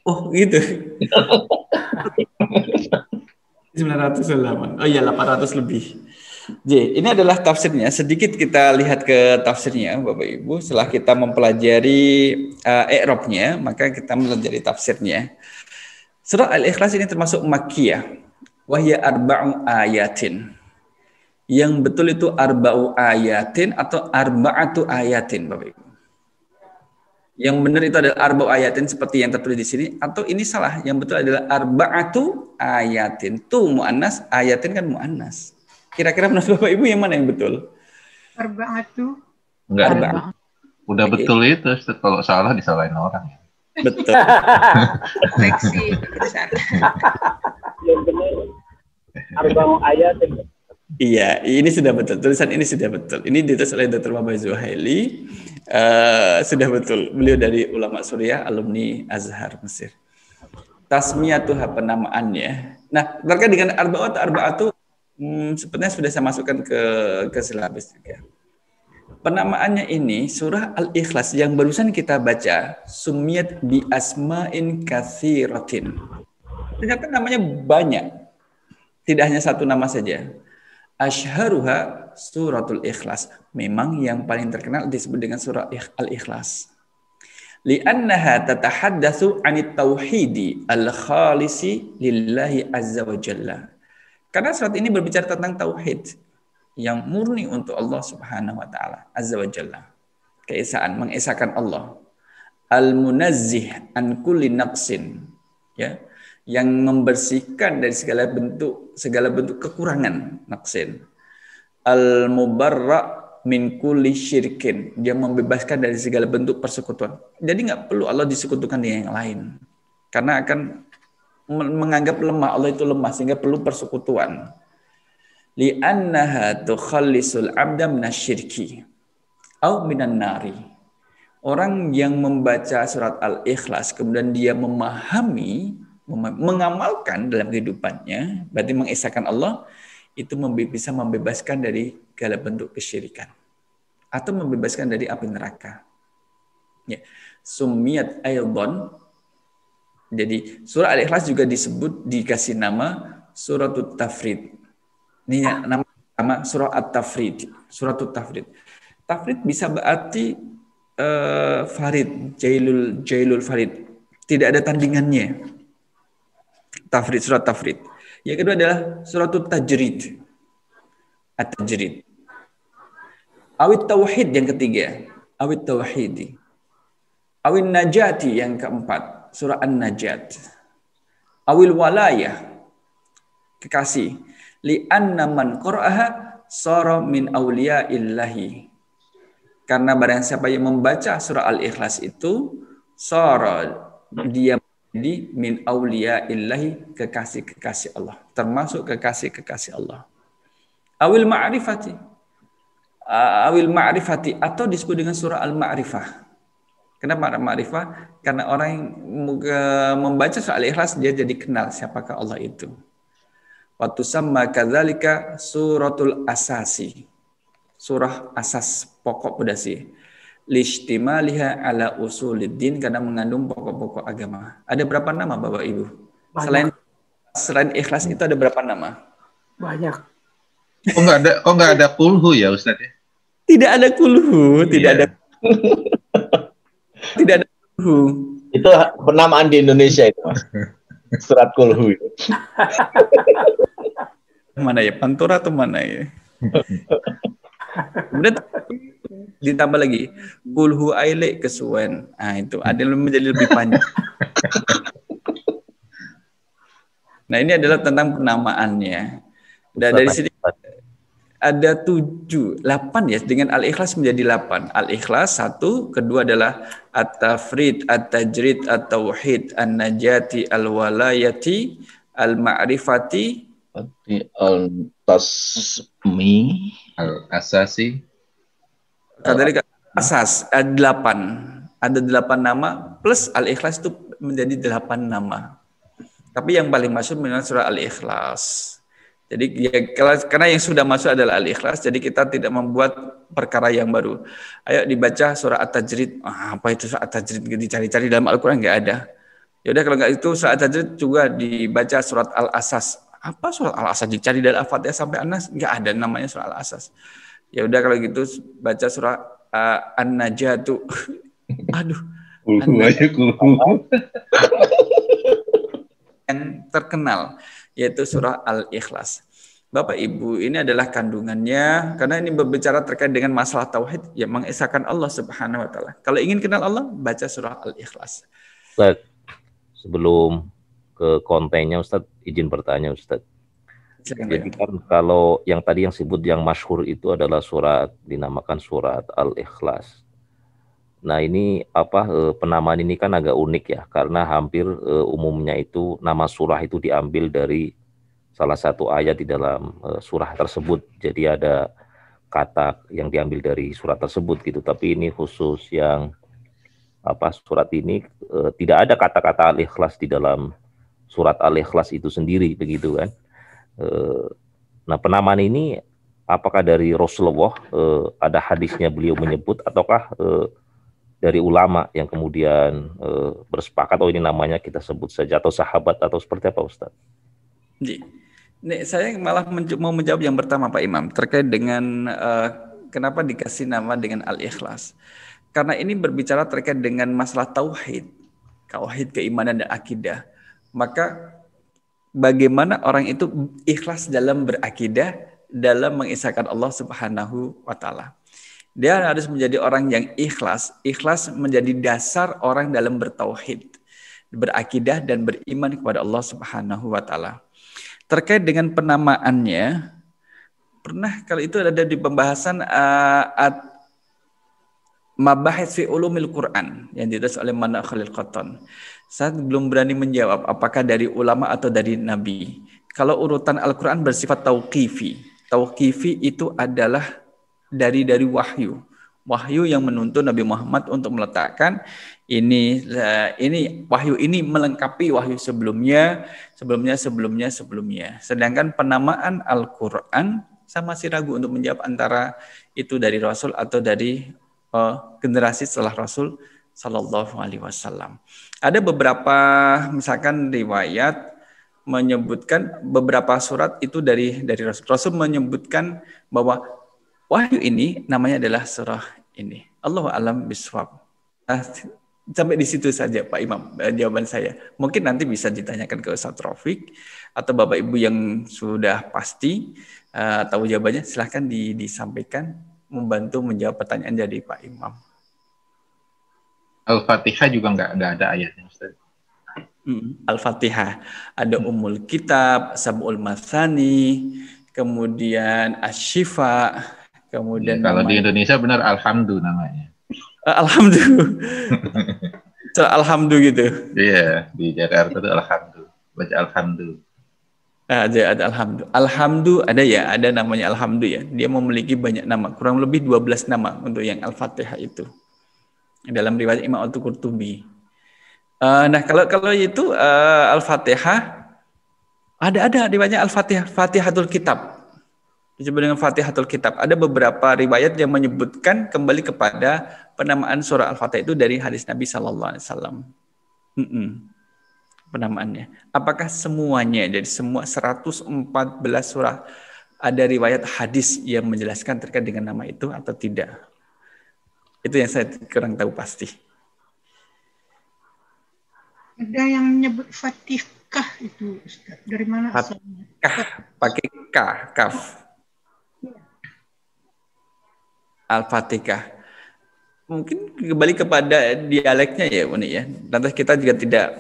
Oh, gitu. 900 halaman. Oh iya, 800 lebih. Ini adalah tafsirnya. Sedikit kita lihat ke tafsirnya, Bapak Ibu. Setelah kita mempelajari i'rabnya, maka kita mempelajari tafsirnya. Surah Al-Ikhlas ini termasuk Makkiyah. Wahya arba'u ayatin. Yang betul itu arba'u ayatin atau arba'atu ayatin, Bapak Ibu. Yang benar itu adalah arba'u ayatin seperti yang tertulis di sini, atau ini salah. Yang betul adalah arba'atu ayatin. Tu muannas, ayatin kan muannas. Kira-kira menurut Bapak Ibu yang mana yang betul? Arba'atu. Enggak. Udah betul itu, kalau salah disalahin orang. Betul. Koreksi. Yang benar arba'u ayatin. Iya, ini sudah betul. Tulisan ini sudah betul. Ini ditulis oleh Dr. Muhammad Zuhaili. Sudah betul. Beliau dari ulama Suriah, alumni Azhar Mesir. Tasmiyatuha penamaannya. Nah, terkait dengan arba'atu sebenarnya sudah saya masukkan ke silabus juga. Penamaannya ini surah Al-Ikhlas yang barusan kita baca, sumiyat bi asma'in katsiratin. Ternyata namanya banyak. Tidak hanya satu nama saja. Asyharuha suratul Ikhlas. Memang yang paling terkenal disebut dengan surah Al-Ikhlas. Li'annaha tatahaddatsu 'anit tauhidi al-khalisi lillahi azza wa jalla. Karena surat ini berbicara tentang tauhid yang murni untuk Allah Subhanahu wa taala, azza wa jalla. Keesaan, mengesahkan Allah. Al-munazzih an kulli naqsin, ya, yang membersihkan dari segala bentuk kekurangan, naqsin. Al-mubarra min kulli syirkin, dia membebaskan dari segala bentuk persekutuan. Jadi nggak perlu Allah disekutukan dengan yang lain, karena akan menganggap lemah, Allah itu lemah sehingga perlu persekutuan. Li'annaha tukhallisul 'abda minasyirki au minan nari. Orang yang membaca surat Al-Ikhlas kemudian dia memahami, mengamalkan dalam kehidupannya, berarti mengesahkan Allah, itu bisa membebaskan dari segala bentuk kesyirikan atau membebaskan dari api neraka. Ya. Sumiyat aydon. Jadi surah Al-Ikhlas juga dikasih nama Suratut Tafrid. Ini nama surah At-Tafrid, Suratut Tafrid. Tafrid bisa berarti Farid, Jailul Farid. Tidak ada tandingannya. Tafrid, surat Tafrid. Yang kedua adalah Suratut Tajrid. At-Tajrid. Awit Tauhid yang ketiga. Awit Tauhidi. Awil Najati yang keempat. Surah An-Najat. Awil Walayah. Kekasih. Li'anna man qara'aha sara min awliyaillahi. Karena barang siapa yang membaca surah Al-Ikhlas itu, sara, dia Jadi min auliya illahi, kekasih-kekasih Allah, termasuk kekasih-kekasih Allah. Awil ma'rifati, atau disebut dengan surah Al-Ma'rifah. Kenapa Al-Ma'rifah? Karena orang yang membaca surah Al-Ikhlas dia jadi kenal siapakah Allah itu. Wa tusamma kadzalika suratul asasi. Surah asas, pokok pondasi. Listimaliha ala usuliddin, karena mengandung pokok-pokok agama. Ada berapa nama Bapak Ibu? Selain ikhlas itu ada berapa nama? Banyak. Kok nggak ada kulhu ya Ustaz ya? Tidak ada kulhu, tidak ada kulhu. Itu penamaan di Indonesia itu, Mas. Surat kulhu itu. Mana ya, Pantura atau mana ya? Kemudian ditambah lagi kulhu aile kesuwen. Nah, itu ada menjadi lebih panjang. Nah, ini adalah tentang penamaannya. Dan dari sini ada 8 ya, dengan Al-Ikhlas menjadi 8. Al-Ikhlas 1, kedua adalah At-Tafrid, At-Tajrid, At-Tauhid, An-Najati, Al-Walayati, Al-Ma'rifati, Al-Tasmi, Al-Asasi. Dari asas ada 8. Ada 8 nama plus Al-Ikhlas itu menjadi 8 nama. Tapi yang paling masyhur memang surah Al-Ikhlas. Jadi ya, karena yang sudah masuk adalah Al-Ikhlas, jadi kita tidak membuat perkara yang baru. Ayo dibaca surah At-Tajrid. Apa itu surah At-Tajrid? Dicari-cari dalam Al-Quran nggak ada. Ya udah kalau nggak itu surah At-Tajrid juga dibaca surat Al-Asas. Apa surat Al-Asas? Dicari dari Al-Fatihah sampai An-Nas nggak ada namanya surah Al-Asas. Ya udah kalau gitu baca surah An-Najatu. Aduh. Yang terkenal yaitu surah Al-Ikhlas. Bapak Ibu, ini adalah kandungannya, karena ini berbicara terkait dengan masalah tauhid yang mengesahkan Allah Subhanahu wa taala. Kalau ingin kenal Allah, baca surah Al-Ikhlas. Ustaz, sebelum ke kontennya Ustaz, izin bertanya Ustaz. Jadi kan kalau yang tadi yang sebut yang masyhur itu adalah surat dinamakan surat Al-Ikhlas. Nah ini penamaan ini kan agak unik ya, karena hampir umumnya itu nama surah itu diambil dari salah satu ayat di dalam surah tersebut. Jadi ada kata yang diambil dari surat tersebut gitu. Tapi ini khusus yang surat ini tidak ada kata-kata Al-Ikhlas di dalam surat Al-Ikhlas itu sendiri begitu kan. Nah penamaan ini apakah dari Rasulullah, ada hadisnya beliau menyebut, ataukah dari ulama yang kemudian bersepakat ini namanya kita sebut saja, atau sahabat, atau seperti apa Ustaz? Saya malah mau menjawab yang pertama Pak Imam terkait dengan kenapa dikasih nama dengan Al-Ikhlas. Karena ini berbicara terkait dengan masalah tauhid keimanan dan akidah. Maka bagaimana orang itu ikhlas dalam berakidah, dalam mengisahkan Allah Subhanahu wa taala. Dia harus menjadi orang yang ikhlas. Ikhlas menjadi dasar orang dalam bertauhid, berakidah dan beriman kepada Allah Subhanahu wa taala. Terkait dengan penamaannya, pernah kalau itu ada di pembahasan Mabahits fi Ulumil Quran yang ditulis oleh Mana Khalil Qattan. Saya belum berani menjawab apakah dari ulama atau dari nabi. Kalau urutan Al-Quran bersifat tauqifi. Tauqifi itu adalah dari wahyu. Wahyu yang menuntun Nabi Muhammad untuk meletakkan ini wahyu ini melengkapi wahyu sebelumnya. Sedangkan penamaan Al-Quran saya masih ragu untuk menjawab antara itu dari Rasul atau dari generasi setelah Rasul Sallallahu Alaihi Wasallam. Ada beberapa misalkan riwayat menyebutkan beberapa surat itu dari Rasul. Rasul menyebutkan bahwa wahyu ini namanya adalah surah ini. Allahu a'lam bishawab. Sampai di situ saja Pak Imam jawaban saya. Mungkin nanti bisa ditanyakan ke Ustaz Rafiq atau Bapak Ibu yang sudah pasti tahu jawabannya, silahkan disampaikan, membantu menjawab pertanyaan dari Pak Imam. Al-Fatihah juga nggak ada ayatnya Ustaz. Al-Fatihah ada Ummul Kitab, Sab'ul Matsani, kemudian Asy-Syifa, kemudian kalau di Indonesia benar Alhamdulillah namanya. Alhamdulillah. Alhamdulillah gitu. Iya, di Jakarta tuh alhamdulillah. Baca alhamdulillah. Ada alhamdulillah. Alhamdulillah ada ya, ada namanya alhamdulillah ya. Dia memiliki banyak nama, kurang lebih 12 nama untuk yang Al-Fatihah itu. Dalam riwayat Imam Al-Qurtubi. Nah, kalau itu Al-Fatihah ada riwayatnya Al-Fatihah, Fatihatul Kitab. Disebut dengan Fatihatul Kitab. Ada beberapa riwayat yang menyebutkan kembali kepada penamaan surah Al-Fatihah itu dari hadis Nabi sallallahu alaihi wasallam. Penamaannya. Apakah semuanya dari semua 114 surah ada riwayat hadis yang menjelaskan terkait dengan nama itu atau tidak? Itu yang saya kurang tahu pasti. Ada yang menyebut Fatihah itu, Ustaz. Dari mana asalnya? Pakai K, kaf. Al-Fatihah. Mungkin kembali kepada dialeknya ya, Uni ya. Lantas kita juga tidak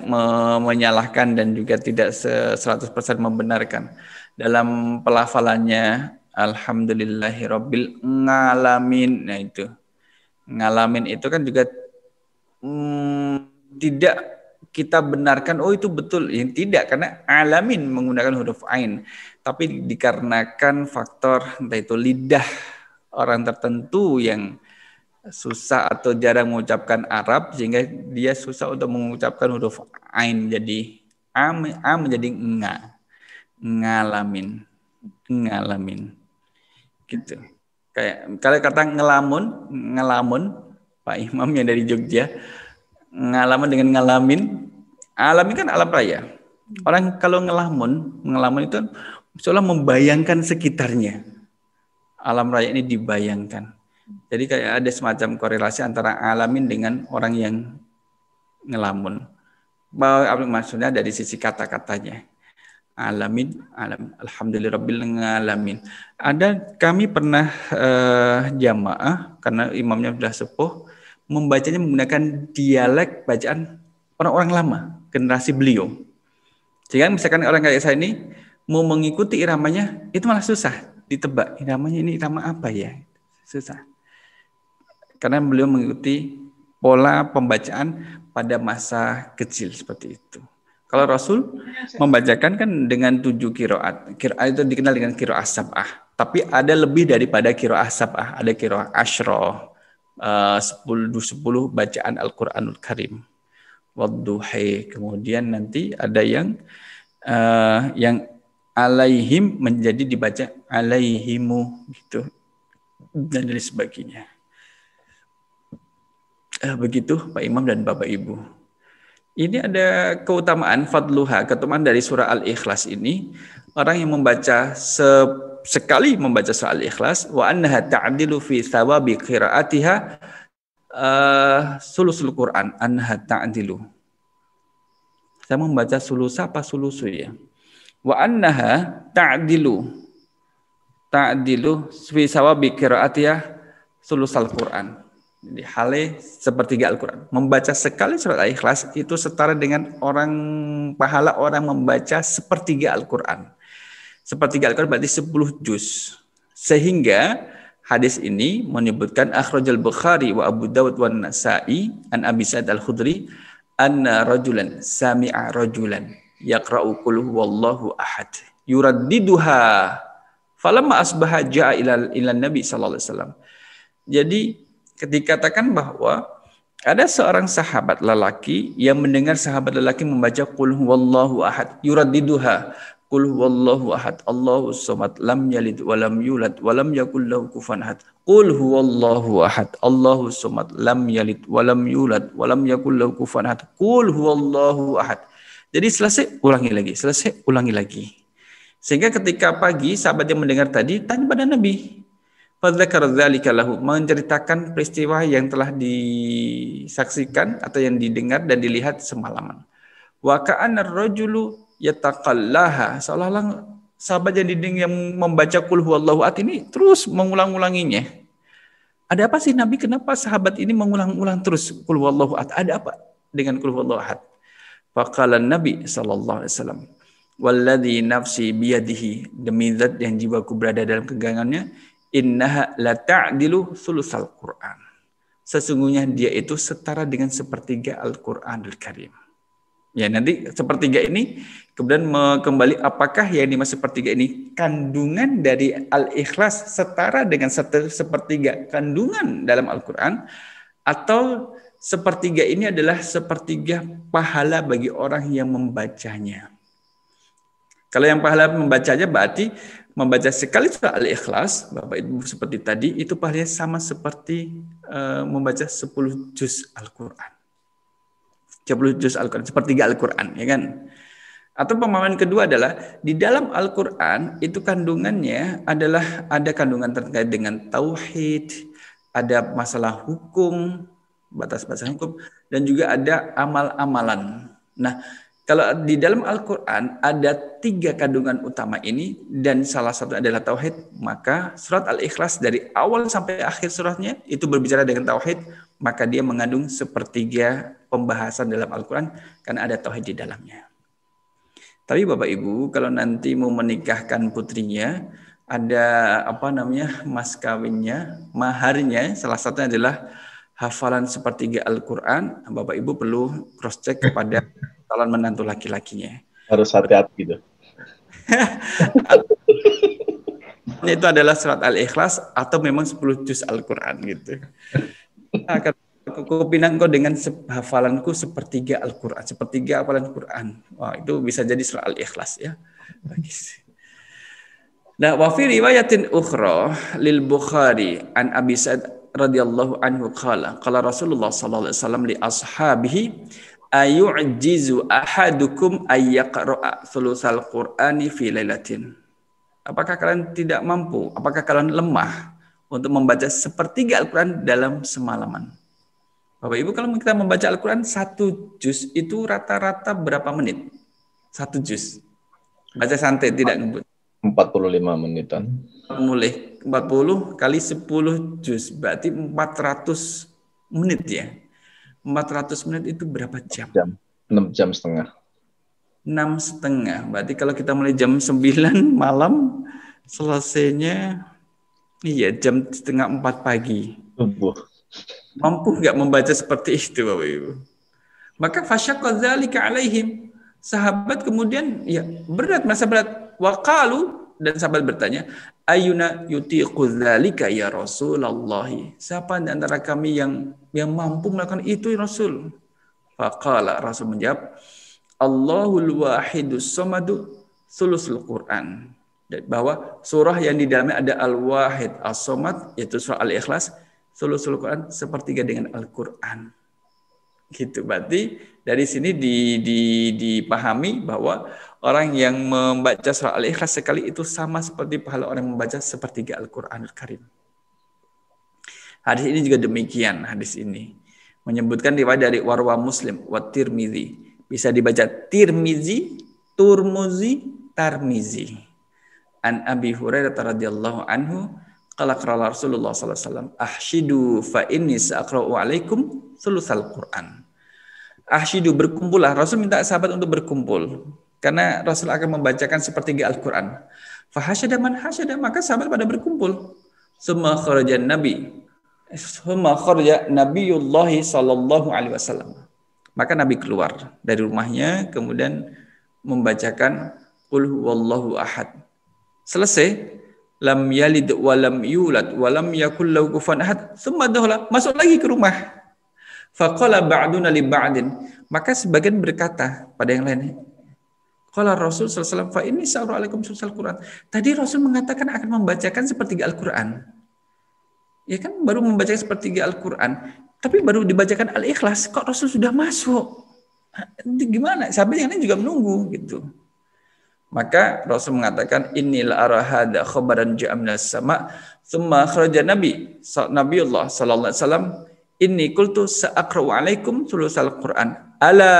menyalahkan dan juga tidak 100% membenarkan. Dalam pelafalannya Alhamdulillahirabbil ngalamin. Nah itu. Ngalamin itu kan juga tidak kita benarkan itu betul. Yang tidak, karena alamin menggunakan huruf ain. Tapi dikarenakan faktor entah itu lidah orang tertentu yang susah atau jarang mengucapkan Arab sehingga dia susah untuk mengucapkan huruf ain, jadi a menjadi ngalamin gitu. Kayak kalau kata ngelamun Pak Imam yang dari Jogja, ngalamun dengan ngalamin, alamin kan alam raya. Orang kalau ngelamun itu seolah membayangkan sekitarnya. Alam raya ini dibayangkan. Jadi kayak ada semacam korelasi antara alamin dengan orang yang ngelamun. Maksudnya dari sisi kata-katanya. Alamin, alhamdulillahirabbil alamin. Kami pernah jamaah karena imamnya sudah sepuh, membacanya menggunakan dialek bacaan orang-orang lama, generasi beliau. Sehingga misalkan orang kayak saya ini mau mengikuti iramanya itu malah susah ditebak. Iramanya ini irama apa ya? Susah. Karena beliau mengikuti pola pembacaan pada masa kecil seperti itu. Kalau Rasul membacakan kan dengan 7 qiraat. Qiraat itu dikenal dengan qiraat sab'ah. Tapi ada lebih daripada qiraat sab'ah. Ada qiraat asyra, 10 bacaan Al-Qur'anul Karim. Wadduhi. Kemudian nanti ada yang alaihim menjadi dibaca alaihimu gitu. Dan dari sebagainya. Begitu Pak Imam dan Bapak Ibu. Ini ada keutamaan fadluha, keutamaan dari surah Al-Ikhlas ini. Orang yang membaca sekali membaca surah Al-Ikhlas, wa annaha ta'dilu fi thawabi qiraatiha sulusul Quran, annaha ta'dilu. Saya membaca sulusa apa sulusu ya? Wa annaha ta'dilu fi thawabi qiraatiha sulusal Quran. Jadi hale sepertiga Al-Quran. Membaca sekali surat Al-Ikhlas itu setara dengan pahala orang membaca sepertiga Al-Quran. Sepertiga Al-Quran berarti 10 juz. Sehingga hadis ini menyebutkan akhrajal Bukhari wa Abu Dawud wa Nasa'i an Abi Sa'id Al-Khudri anna rajulan sami'a rajulan yaqra'u qul huwallahu ahad yuraddiduha falamma asbaha ja'a ila Nabi sallallahu alaihi wasallam. Jadi dikatakan bahwa ada seorang sahabat lelaki yang mendengar sahabat lelaki membaca qul huwallahu ahad yuraddiduha qul huwallahu ahad Allahus samad lam yalid wa lam yulad wa lam yakul lahu kufuwan ahad qul huwallahu ahad Allahus samad lam yalid wa lam yulad wa lam yakul lahu kufuwan ahad qul huwallahu ahad. Jadi selesai ulangi lagi. Sehingga ketika pagi sahabat yang mendengar tadi tanya pada Nabi, fadzakara dzalika lahu, menceritakan peristiwa yang telah disaksikan atau yang didengar dan dilihat semalaman. Wa ka'anna ar-rajulu yataqallaha, seolah-olah sahabat yang membaca qul huwallahu ahad ini terus mengulang-ulanginya. Ada apa sih Nabi? Kenapa sahabat ini mengulang-ulang terus qul huwallahu ahad? Ada apa dengan qul huwallahu ahad? Faqala Nabi sallallahu alaihi wasallam, walladzi nafsi biyadihi, demi zat yang jiwaku berada dalam genggamannya, innaha la ta'dilu sulusal Quran. sesungguhnya dia itu setara dengan sepertiga Al-Qur'anul Karim. Ya, nanti sepertiga ini kemudian kembali apakah yang dimaksud sepertiga ini kandungan dari Al-Ikhlas setara dengan sepertiga kandungan dalam Al-Qur'an, atau sepertiga ini adalah sepertiga pahala bagi orang yang membacanya. Kalau yang pahala membacanya berarti membaca sekali surah Al-Ikhlas, Bapak Ibu seperti tadi, itu pahalanya sama seperti membaca 10 juz Al-Quran. 10 juz Al-Quran, sepertiga Al-Quran, ya kan? Atau pemahaman kedua adalah di dalam Al-Quran itu kandungannya adalah ada kandungan terkait dengan tauhid, ada masalah hukum, batas-batas hukum, dan juga ada amal-amalan. Nah, kalau di dalam Al-Quran ada 3 kandungan utama ini dan salah satu adalah tauhid, maka surat Al-Ikhlas dari awal sampai akhir suratnya itu berbicara dengan tauhid, maka dia mengandung sepertiga pembahasan dalam Al-Quran karena ada tauhid di dalamnya. Tapi Bapak Ibu, kalau nanti mau menikahkan putrinya, ada mas kawinnya, maharnya, salah satunya adalah hafalan sepertiga Al-Quran. Bapak Ibu perlu cross check kepada calon menantu laki-lakinya. Harus hati-hati gitu. Itu adalah surat Al-Ikhlas atau memang 10 juz Al-Quran gitu. Akan aku pinang kau dengan hafalanku sepertiga Al-Quran, sepertiga hafalan Quran. Wah, itu bisa jadi surat Al-Ikhlas ya. Bagus. Nah, wa fi riwayatin ukhra lil Bukhari an Abi Sa'id radhiyallahu anhu qala Rasulullah sallallahu alaihi wasallam li ashabihi ayu'jizu ahadukum ayyaqra'a thulusal Qur'ani fi lailatin. Apakah kalian tidak mampu? Apakah kalian lemah untuk membaca sepertiga Al-Quran dalam semalaman? Bapak Ibu, kalau kita membaca Al-Quran 1 juz itu rata-rata berapa menit? 1 juz. Baca santai, tidak ngebut. 45 menitan. Mulai 40 kali 10 juz, berarti 400 menit ya. 400 menit itu berapa jam? 6 jam setengah. 6,5. Berarti kalau kita mulai jam 9 malam, selesainya jam 3:30 pagi. Mampu nggak membaca seperti itu Bapak Ibu? Maka fasyaqqa dzalika alaihim. Sahabat kemudian berat, merasa berat. Waqalu, dan sahabat bertanya, ayuna yutiqu dzalika ya Rasulullah. Siapa di antara kami yang mampu melakukan itu ya Rasul? Faqala, Rasul menjawab, Allahul wahidus samadu sulusul Quran. Bahwa surah yang di dalamnya ada al-wahid as-samad, yaitu surah Al-Ikhlas, sulusul Quran sepertiga dengan Al-Quran. Gitu. Berarti dari sini dipahami bahwa orang yang membaca surah Al-Ikhlas sekali itu sama seperti pahala orang yang membaca sepertiga Al-Quranul Karim. Hadis ini juga demikian. Hadis ini menyebutkan riwayat dari Warwa Muslim wa Tirmizi. Bisa dibaca Tirmizi, Turmuzi, Tarmizi. An Abi Hurairah radhiyallahu anhu qala qala Rasulullah sallallahu alaihi wasallam ahshidu fa inni sa'aqra'u alaikum sulusal Quran. Ahshidu, berkumpullah. Rasul minta sahabat untuk berkumpul karena Rasul akan membacakan sepertiga Al-Quran. Fa hasyada man hasyada, maka sahabat pada berkumpul. Summa kharaja Nabiyullah sallallahu alaihi wasallam. Maka Nabi keluar dari rumahnya kemudian membacakan Qul huwallahu ahad. Selesai, lam yalid wa lam yulad wa lam yakul lahu kufuwan ahad. Tsumma dakhala, masuk lagi ke rumah. Faqala ba'duna li ba'din. Maka sebagian berkata pada yang lain, qala Rasul sallallahu alaihi wasallam fa inni sa'ru alaikum sulusal Quran. Tadi Rasul mengatakan akan membacakan sepertiga Al-Quran. Ya kan, baru membacakan sepertiga Al-Quran, tapi baru dibacakan Al-Ikhlas, kok Rasul sudah masuk? Gimana? Sahabat yang lain juga menunggu gitu. Maka Rasul mengatakan innil arahada khabaran ja'amnas sama thumma kharaja Nabiullah sallallahu alaihi wasallam inni qultu sa'aqra'u alaikum sulusal Quran ala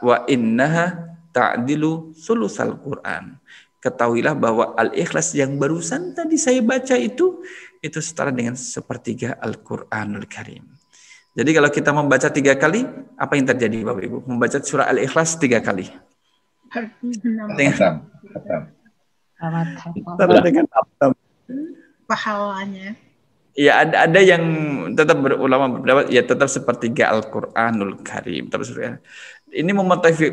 wa innaha ta'dilu sulusal Quran. Ketahuilah bahwa Al-Ikhlas yang barusan tadi saya baca itu setara dengan sepertiga Al-Quranul Karim. Jadi kalau kita membaca 3 kali, apa yang terjadi Bapak Ibu? Membaca surah Al-Ikhlas 3 kali. Pahalanya. Ya ada yang tetap ulama berpendapat ya tetap sepertiga Al-Qur'anul Karim. Ini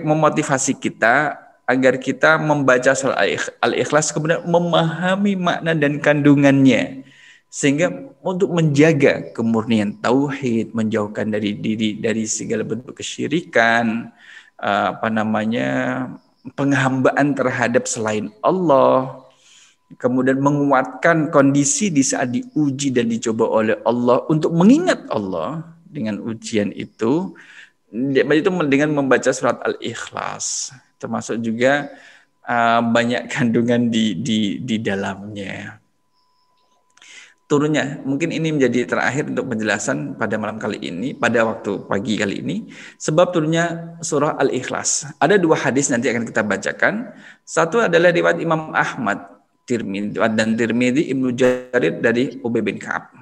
memotivasi kita agar kita membaca surah Al-Ikhlas kemudian memahami makna dan kandungannya sehingga untuk menjaga kemurnian tauhid, menjauhkan dari diri dari segala bentuk kesyirikan, penghambaan terhadap selain Allah, kemudian menguatkan kondisi di saat diuji dan dicoba oleh Allah untuk mengingat Allah dengan ujian itu dengan membaca surat Al-Ikhlas, termasuk juga banyak kandungan di dalamnya. Turunnya, mungkin ini menjadi terakhir untuk penjelasan pada malam kali ini, pada waktu pagi kali ini, sebab turunnya surah Al-Ikhlas. Ada 2 hadis nanti akan kita bacakan. Satu adalah riwayat Imam Ahmad, Tirmidzi, Ibnu Jarir dari Ubay bin Ka'ab.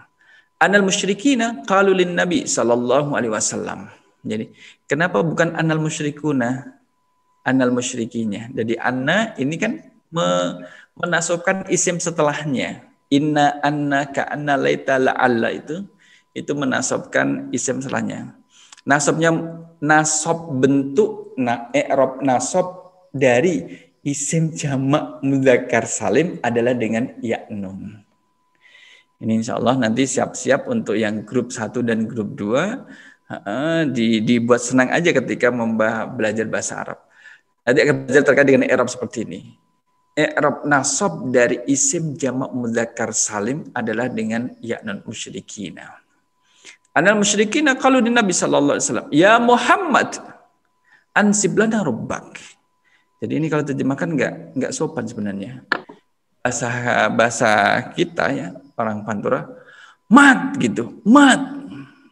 Anal musyrikina qalu lin Nabi sallallahu alaihi wasallam. Jadi, kenapa bukan anal musyrikuna? Anal musyrikinya. Jadi anna ini kan menasabkan isim setelahnya. Inna anna ka anna laita la'alla itu menasabkan isim setelahnya. Nasabnya nasab bentuk i'rab nasab dari isim jamak mudzakkar salim adalah dengan ya nun. Ini insyaallah nanti siap-siap untuk yang grup 1 dan grup 2 dibuat senang aja ketika belajar bahasa Arab. Nanti akan belajar terkait dengan i'rab seperti ini. I'rab nasab dari isim jamak mudzakkar salim adalah dengan ya nun musyrikina. Anal musyrikina qalu di Nabi sallallahu alaihi wasallam, "Ya Muhammad, ansib lana rabbak." Jadi ini kalau terjemahkan enggak sopan sebenarnya. Bahasa kita ya, orang Pantura, mat gitu, mat.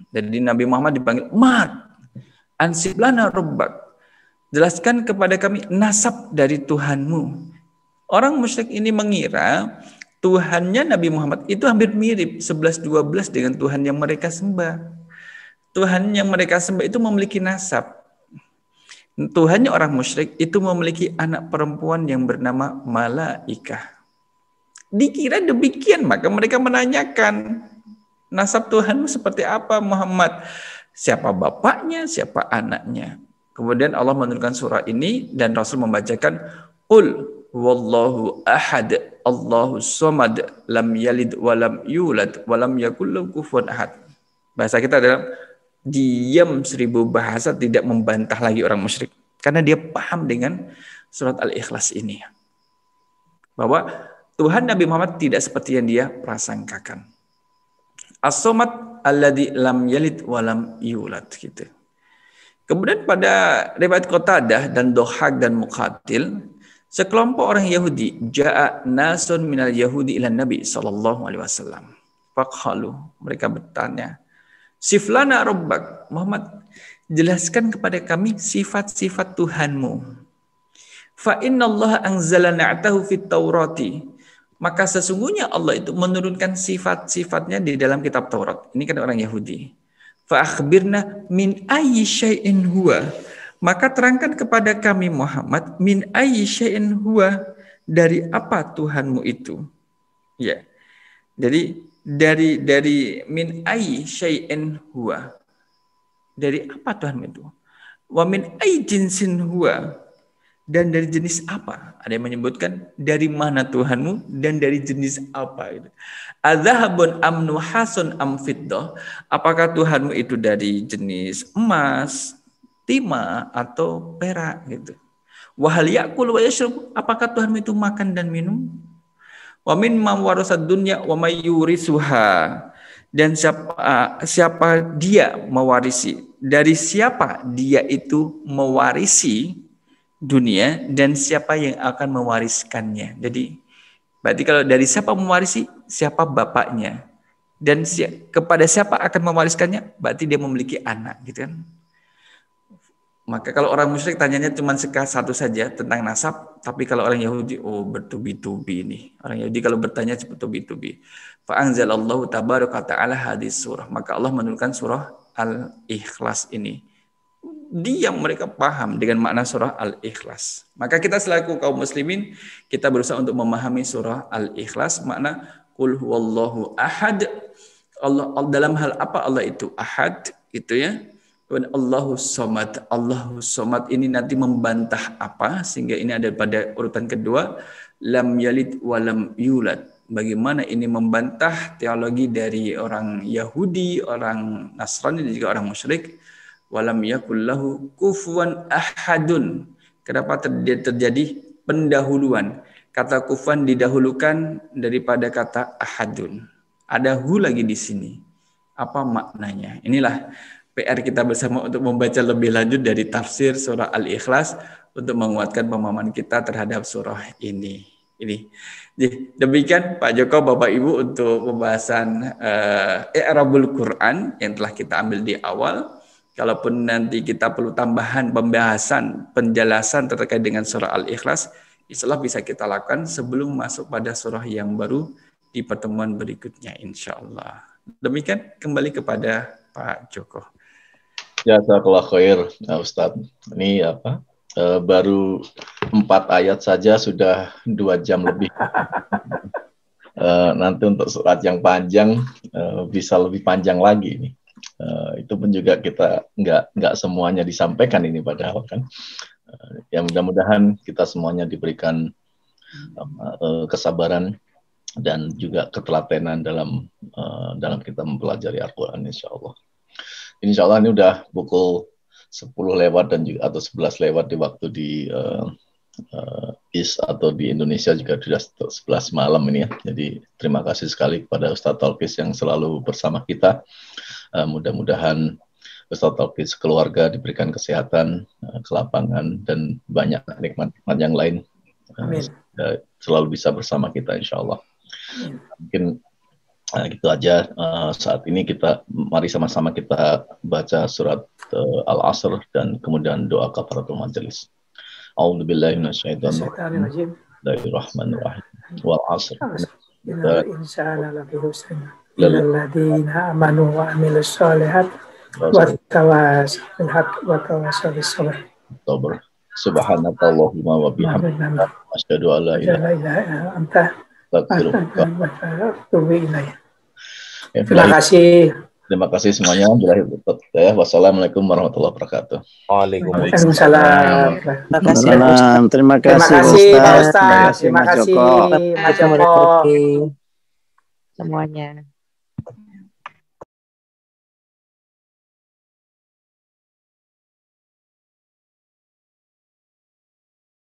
Jadi Nabi Muhammad dipanggil mat. Ansib lana rabbak. Jelaskan kepada kami nasab dari Tuhanmu. Orang musyrik ini mengira Tuhannya Nabi Muhammad itu hampir mirip 11-12 dengan Tuhan yang mereka sembah. Tuhan yang mereka sembah itu memiliki nasab. Tuhannya orang musyrik itu memiliki anak perempuan yang bernama Malaikah. Dikira demikian, maka mereka menanyakan, nasab Tuhanmu seperti apa Muhammad? Siapa bapaknya, siapa anaknya? Kemudian Allah menurunkan surah ini dan Rasul membacakan Qul wallahu ahad Allahu somad lam yalid walam yulad walam yakul lahu kufuwan ahad. Bahasa kita adalah diam 1000 bahasa tidak membantah lagi orang musyrik karena dia paham dengan surat Al-Ikhlas ini bahwa Tuhan Nabi Muhammad tidak seperti yang dia prasangkakan. As-somad alladzi lam yalid walam yulad gitu. Kemudian pada riwayat Qatadah dan Dohak dan Muqatil, sekelompok orang Yahudi, ja'a nasun minal Yahudi ila Nabi sallallahu alaihi wasallam. Faqalu, mereka bertanya, "Siflana rabbak." Muhammad, jelaskan kepada kami sifat-sifat Tuhanmu. Fa innallaha anzala na'tahu fit Taurati. Maka sesungguhnya Allah itu menurunkan sifat-sifatnya di dalam kitab Taurat. Ini kan orang Yahudi. Fa akhbirna min ayyi syai'in huwa. Maka terangkan kepada kami Muhammad min ayyi syai'in huwa, dari apa Tuhanmu itu? Ya. Jadi dari min ayyi syai'in huwa. Dari apa Tuhanmu itu? Wa min ayyi jinsin huwa. Dan dari jenis apa? Ada yang menyebutkan dari mana Tuhanmu dan dari jenis apa itu. Adzahabun am nuhasun am fiddah. Apakah Tuhanmu itu dari jenis emas, timah atau perak gitu. Wa hal ya'kul wa yashrub. Apakah Tuhanmu itu makan dan minum? Wa min ma warasad dunya wa may yurisuha. Dan siapa dia mewarisi? Dari siapa dia itu mewarisi dunia dan siapa yang akan mewariskannya. Jadi berarti kalau dari siapa mewarisi, siapa bapaknya, dan kepada siapa akan mewariskannya, berarti dia memiliki anak, gitu kan? Maka kalau orang musyrik tanyanya cuma satu saja tentang nasab, tapi kalau orang Yahudi bertubi-tubi ini. Orang Yahudi kalau bertanya bertubi-tubi. Fa anzalallahu tabaraka ta'ala hadis surah. Maka Allah menurunkan surah Al-Ikhlas ini. Dia mereka paham dengan makna surah Al-Ikhlas. Maka kita selaku kaum muslimin, kita berusaha untuk memahami surah Al-Ikhlas, makna Qul huwallahu ahad, Allah dalam hal apa Allah itu ahad gitu ya. Dan Allahus Somad. Allahus Somad ini nanti membantah apa sehingga ini ada pada urutan kedua, lam yalid walam yulad. Bagaimana ini membantah teologi dari orang Yahudi, orang Nasrani dan juga orang musyrik. Walam yakullahu kufuwan ahadun. Kenapa terjadi pendahuluan? Kata kufuwan didahulukan daripada kata ahadun. Ada hu lagi di sini. Apa maknanya? Inilah PR kita bersama untuk membaca lebih lanjut dari tafsir surah Al-Ikhlas untuk menguatkan pemahaman kita terhadap surah ini. Jadi, demikian Pak Joko, Bapak Ibu untuk pembahasan I'rabul Quran yang telah kita ambil di awal. Kalaupun nanti kita perlu tambahan pembahasan, penjelasan terkait dengan surah Al-Ikhlas, insyaallah bisa kita lakukan sebelum masuk pada surah yang baru di pertemuan berikutnya insyaallah. Demikian, kembali kepada Pak Joko. Jazakallah khair, Ustaz. Ini apa? Baru 4 ayat saja sudah 2 jam lebih. Nanti untuk surat yang panjang bisa lebih panjang lagi ini. Itu pun juga kita nggak semuanya disampaikan ini padahal kan. Ya mudah-mudahan kita semuanya diberikan kesabaran dan juga ketelatenan dalam kita mempelajari Al-Quran insyaallah. Insyaallah ini udah pukul 10 lewat dan juga atau 11 lewat di waktu di East atau di Indonesia juga sudah 11 malam ini ya. Jadi terima kasih sekali kepada Ustadz Talkis yang selalu bersama kita. Mudah-mudahan Ustadz Talkis keluarga diberikan kesehatan, kelapangan dan banyak nikmat-nikmat yang lain. Selalu bisa bersama kita insyaallah. Mungkin gitu aja saat ini mari sama-sama kita baca surat Al-Asr dan kemudian doa kafaratul majelis. A'udzubillahi minasyaitonirrajim. Bismillahirrahmanirrahim. Wal 'asr. Innal insana lafi khusr. Illal ladzina amanu wa 'amilus shalihat wa tawassaw bil haqqi wa tawassaw bis sabr. Subhanakallahumma wa bihamdika asyhadu an la ilaha illa anta Terima kasih semuanya. Wassalamualaikum warahmatullahi wabarakatuh. Waalaikumsalam. Terima Terima kasih kasih Pak Ustaz. Ustaz. Terima kasih Pak Joko. Semuanya.